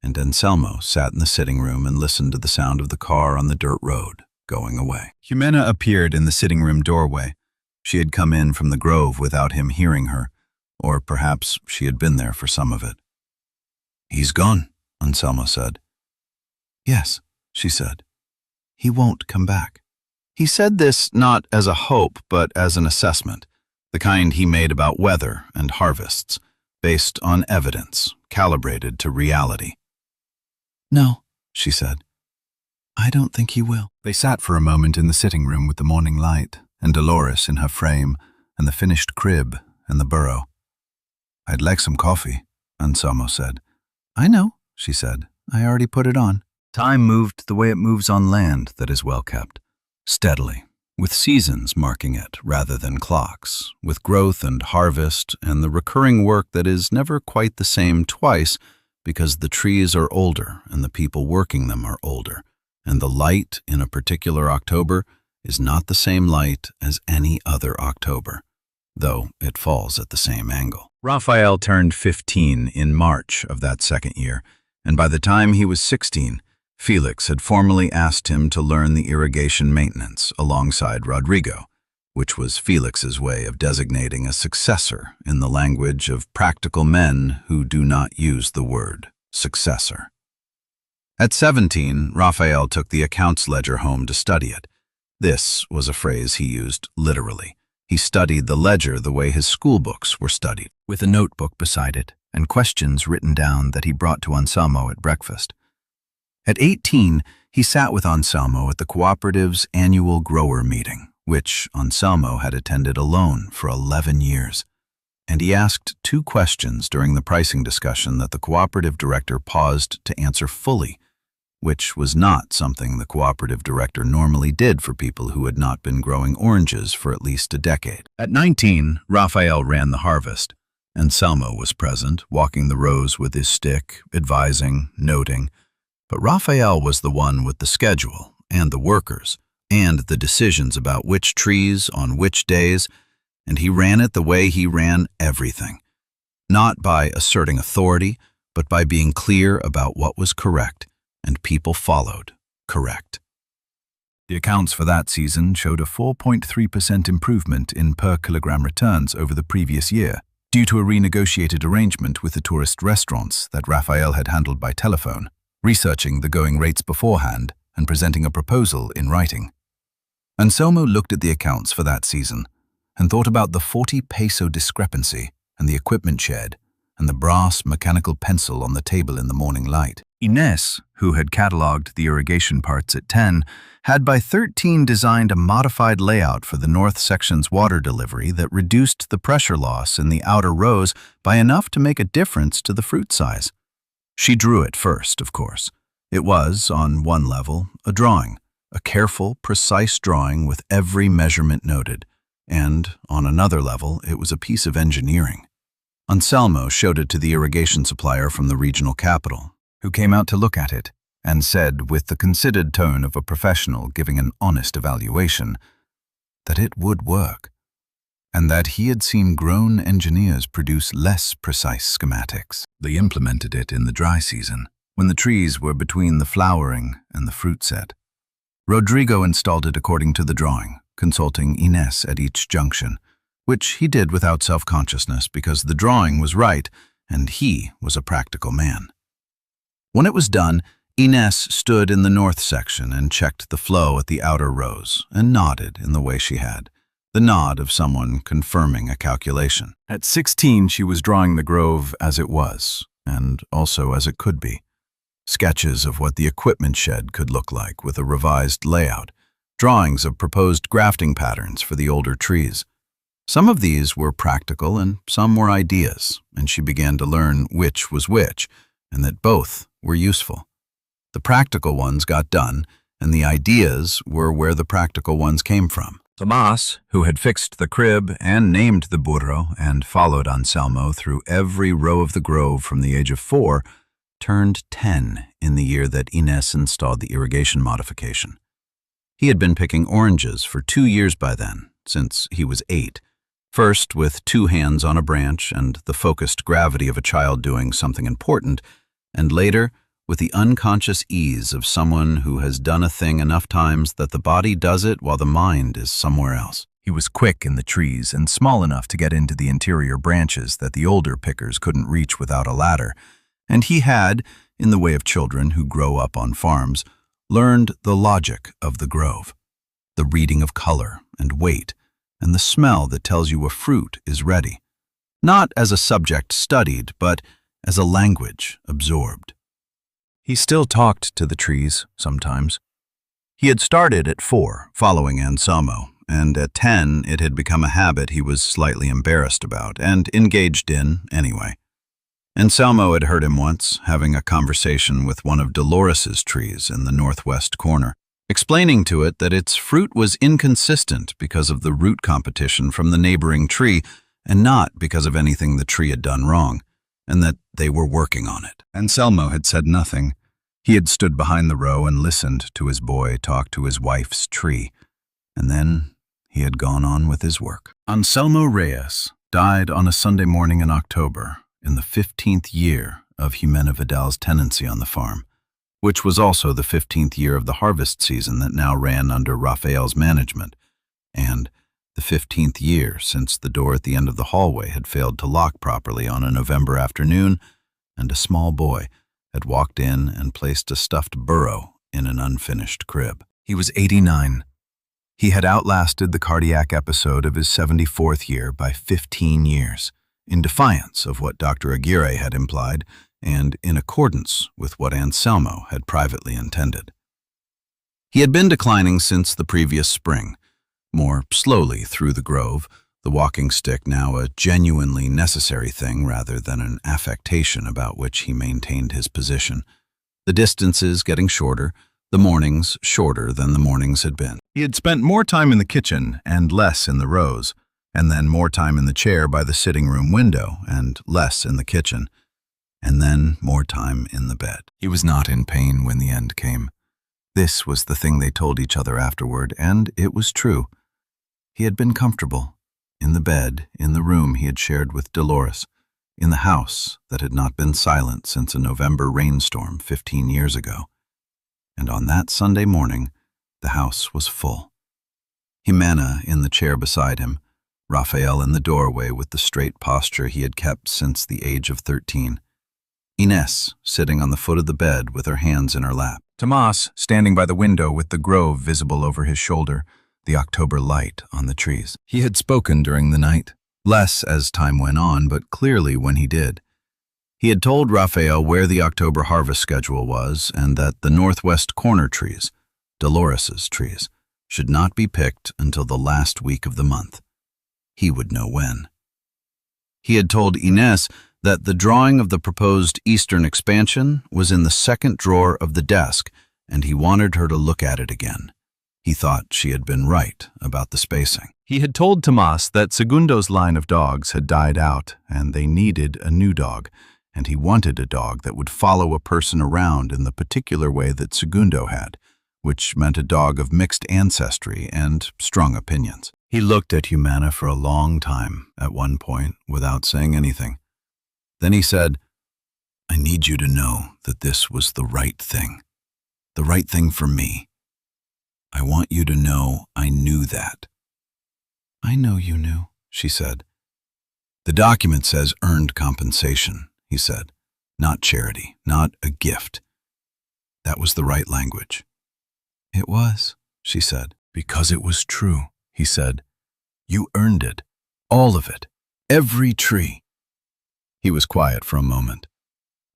and Anselmo sat in the sitting room and listened to the sound of the car on the dirt road, going away. Jimena appeared in the sitting room doorway. She had come in from the grove without him hearing her, or perhaps she had been there for some of it. "He's gone," Anselmo said. "Yes," she said. "He won't come back." He said this not as a hope, but as an assessment, the kind he made about weather and harvests, based on evidence, calibrated to reality. "No," she said. "I don't think he will." They sat for a moment in the sitting room with the morning light, and Dolores in her frame, and the finished crib, and the burro. "I'd like some coffee," Anselmo said. "I know," she said. "I already put it on." Time moved the way it moves on land that is well kept, steadily, with seasons marking it rather than clocks, with growth and harvest and the recurring work that is never quite the same twice because the trees are older and the people working them are older, and the light in a particular October is not the same light as any other October, though it falls at the same angle. Raphael turned 15 in March of that second year, and by the time he was 16, Felix had formally asked him to learn the irrigation maintenance alongside Rodrigo, which was Felix's way of designating a successor in the language of practical men who do not use the word successor. At 17, Raphael took the accounts ledger home to study it. This was a phrase he used literally. He studied the ledger the way his school books were studied, with a notebook beside it and questions written down that he brought to Anselmo at breakfast. At 18, he sat with Anselmo at the cooperative's annual grower meeting, which Anselmo had attended alone for 11 years. And he asked 2 questions during the pricing discussion that the cooperative director paused to answer fully, which was not something the cooperative director normally did for people who had not been growing oranges for at least a decade. At 19, Raphael ran the harvest. Anselmo was present, walking the rows with his stick, advising, noting. But Raphael was the one with the schedule, and the workers, and the decisions about which trees on which days, and he ran it the way he ran everything. Not by asserting authority, but by being clear about what was correct, and people followed correct. The accounts for that season showed a 4.3% improvement in per kilogram returns over the previous year, due to a renegotiated arrangement with the tourist restaurants that Raphael had handled by telephone, researching the going rates beforehand and presenting a proposal in writing. Anselmo looked at the accounts for that season and thought about the 40 peso discrepancy and the equipment shed and the brass mechanical pencil on the table in the morning light. Ines, who had catalogued the irrigation parts at 10, had by 13 designed a modified layout for the north section's water delivery that reduced the pressure loss in the outer rows by enough to make a difference to the fruit size. She drew it first, of course. It was, on one level, a drawing, a careful, precise drawing with every measurement noted, and, on another level, it was a piece of engineering. Anselmo showed it to the irrigation supplier from the regional capital, who came out to look at it and said, with the considered tone of a professional giving an honest evaluation, that it would work, and that he had seen grown engineers produce less precise schematics. They implemented it in the dry season, when the trees were between the flowering and the fruit set. Rodrigo installed it according to the drawing, consulting Ines at each junction, which he did without self-consciousness because the drawing was right and he was a practical man. When it was done, Ines stood in the north section and checked the flow at the outer rows and nodded in the way she had, the nod of someone confirming a calculation. At 16, she was drawing the grove as it was, and also as it could be. Sketches of what the equipment shed could look like with a revised layout, drawings of proposed grafting patterns for the older trees. Some of these were practical and some were ideas, and she began to learn which was which, and that both were useful. The practical ones got done, and the ideas were where the practical ones came from. Tomas, who had fixed the crib and named the burro and followed Anselmo through every row of the grove from the age of 4, turned 10 in the year that Ines installed the irrigation modification. He had been picking oranges for 2 years by then, since he was 8, first with 2 hands on a branch and the focused gravity of a child doing something important, and later with the unconscious ease of someone who has done a thing enough times that the body does it while the mind is somewhere else. He was quick in the trees and small enough to get into the interior branches that the older pickers couldn't reach without a ladder, and he had, in the way of children who grow up on farms, learned the logic of the grove, the reading of color and weight, and the smell that tells you a fruit is ready, not as a subject studied, but as a language absorbed. He still talked to the trees sometimes. He had started at 4, following Anselmo, and at 10 it had become a habit he was slightly embarrassed about, and engaged in anyway. Anselmo had heard him once, having a conversation with one of Dolores's trees in the northwest corner, explaining to it that its fruit was inconsistent because of the root competition from the neighboring tree, and not because of anything the tree had done wrong, and that they were working on it. Anselmo had said nothing. He had stood behind the row and listened to his boy talk to his wife's tree, and then he had gone on with his work. Anselmo Reyes died on a Sunday morning in October, in the 15th year of Jimena Vidal's tenancy on the farm, which was also the 15th year of the harvest season that now ran under Rafael's management, and the 15th year since the door at the end of the hallway had failed to lock properly on a November afternoon, and a small boy had walked in and placed a stuffed burro in an unfinished crib. He was 89. He had outlasted the cardiac episode of his 74th year by 15 years, in defiance of what Dr. Aguirre had implied and in accordance with what Anselmo had privately intended. He had been declining since the previous spring, more slowly through the grove, the walking stick now a genuinely necessary thing rather than an affectation about which he maintained his position, the distances getting shorter, the mornings shorter than the mornings had been. He had spent more time in the kitchen and less in the rows, and then more time in the chair by the sitting room window and less in the kitchen, and then more time in the bed. He was not in pain when the end came. This was the thing they told each other afterward, and it was true. He had been comfortable, in the bed, in the room he had shared with Dolores, in the house that had not been silent since a November rainstorm 15 years ago. And on that Sunday morning, the house was full. Jimena in the chair beside him, Rafael in the doorway with the straight posture he had kept since the age of 13, Inés sitting on the foot of the bed with her hands in her lap, Tomás standing by the window with the grove visible over his shoulder, the October light on the trees. He had spoken during the night, less as time went on, but clearly when he did. He had told Rafael where the October harvest schedule was and that the northwest corner trees, Dolores's trees, should not be picked until the last week of the month. He would know when. He had told Inés that the drawing of the proposed eastern expansion was in the second drawer of the desk, and he wanted her to look at it again. He thought she had been right about the spacing. He had told Tomás that Segundo's line of dogs had died out, and they needed a new dog, and he wanted a dog that would follow a person around in the particular way that Segundo had, which meant a dog of mixed ancestry and strong opinions. He looked at Jimena for a long time at one point without saying anything. Then he said, "I need you to know that this was the right thing for me. I want you to know I knew that." "I know you knew," she said. "The document says earned compensation," he said, "not charity, not a gift." That was the right language. "It was," she said. "Because it was true," he said. "You earned it. All of it. Every tree." He was quiet for a moment.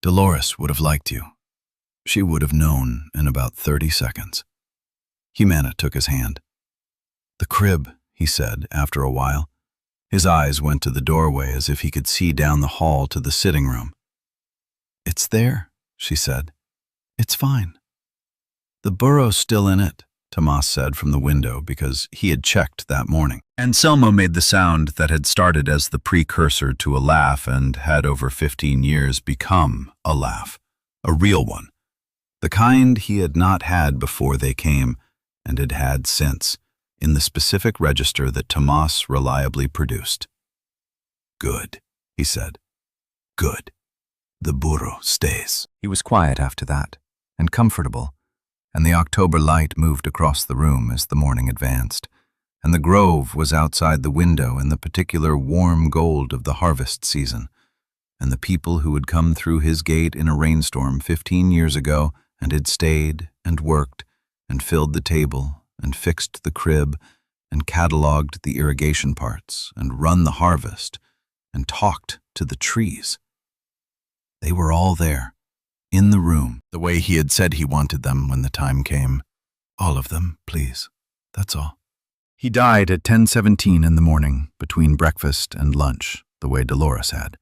Dolores would have liked you. She would have known in about 30 seconds. Jimena took his hand. "The crib," he said after a while. His eyes went to the doorway as if he could see down the hall to the sitting room. "It's there," she said. "It's fine." "The burro's still in it," Tomás said from the window because he had checked that morning. Anselmo made the sound that had started as the precursor to a laugh and had over 15 years become a laugh, a real one, the kind he had not had before they came and had had since, in the specific register that Tomás reliably produced. "Good," he said. "Good. The burro stays. He was quiet after that, and comfortable, and the October light moved across the room as the morning advanced, and the grove was outside the window in the particular warm gold of the harvest season, and the people who had come through his gate in a rainstorm 15 years ago and had stayed and worked and filled the table and fixed the crib and catalogued the irrigation parts and run the harvest and talked to the trees. They were all there, in the room, The way he had said he wanted them when the time came. All of them, please. That's all. He died at 10:17 in the morning, between breakfast and lunch, the way Dolores had.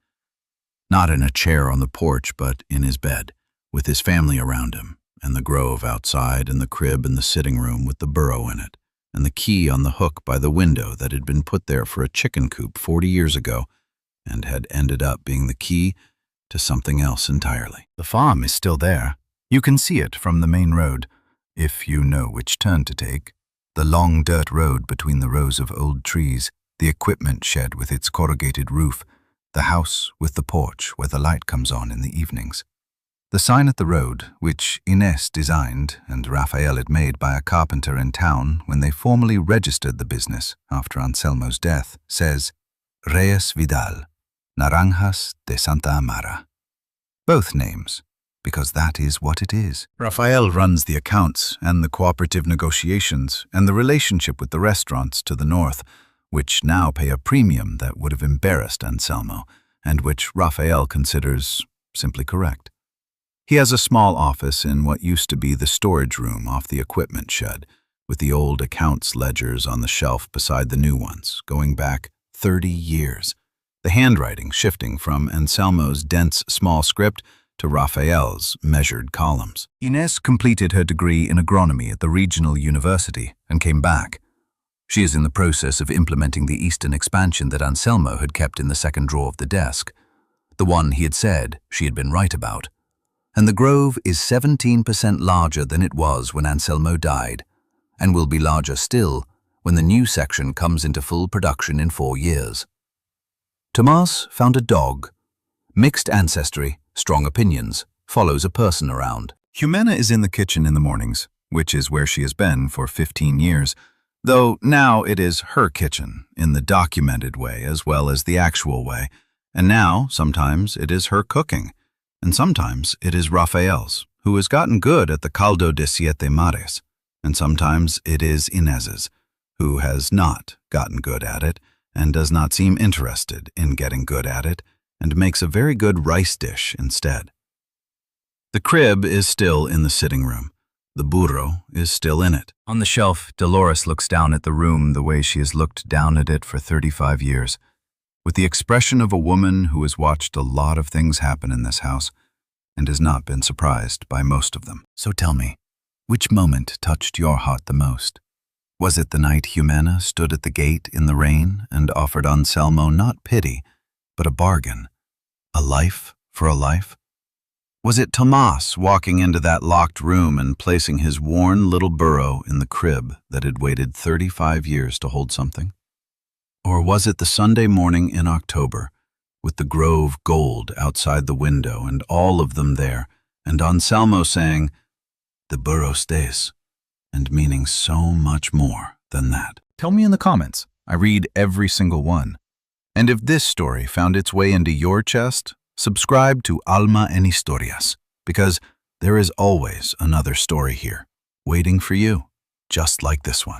Not in a chair on the porch, but in his bed, with his family around him, and the grove outside, and the crib in the sitting room with the burro in it, and the key on the hook by the window that had been put there for a chicken coop 40 years ago, and had ended up being the key to something else entirely. The farm is still there. You can see it from the main road, if you know which turn to take. The long dirt road between the rows of old trees, the equipment shed with its corrugated roof, the house with the porch where the light comes on in the evenings. The sign at the road, which Inés designed and Rafael had made by a carpenter in town when they formally registered the business after Anselmo's death, says, Reyes Vidal, Naranjas de Santa Amara. Both names, because that is what it is. Rafael runs the accounts and the cooperative negotiations and the relationship with the restaurants to the north, which now pay a premium that would have embarrassed Anselmo, and which Rafael considers simply correct. He has a small office in what used to be the storage room off the equipment shed, with the old accounts ledgers on the shelf beside the new ones, going back 30 years. The handwriting shifting from Anselmo's dense small script to Rafael's measured columns. Inés completed her degree in agronomy at the regional university and came back. She is in the process of implementing the eastern expansion that Anselmo had kept in the second drawer of the desk, the one he had said she had been right about. And the grove is 17% larger than it was when Anselmo died, and will be larger still when the new section comes into full production in 4 years. Tomás found a dog. Mixed ancestry, strong opinions, follows a person around. Jimena is in the kitchen in the mornings, which is where she has been for 15 years, though now it is her kitchen, in the documented way as well as the actual way, and now sometimes it is her cooking, and sometimes it is Rafael's, who has gotten good at the caldo de siete mares, and sometimes it is Inés's, who has not gotten good at it and does not seem interested in getting good at it, and makes a very good rice dish instead. The crib is still in the sitting room. The burro is still in it. On the shelf, Dolores looks down at the room the way she has looked down at it for 35 years, with the expression of a woman who has watched a lot of things happen in this house and has not been surprised by most of them. So tell me, which moment touched your heart the most? Was it the night Jimena stood at the gate in the rain and offered Anselmo not pity, but a bargain, a life for a life? Was it Tomás walking into that locked room and placing his worn little burro in the crib that had waited 35 years to hold something? Or was it the Sunday morning in October, with the grove gold outside the window and all of them there, and Anselmo saying, "The burro stays," and meaning so much more than that? Tell me in the comments. I read every single one. And if this story found its way into your chest, subscribe to Alma en Historias, because there is always another story here, waiting for you, just like this one.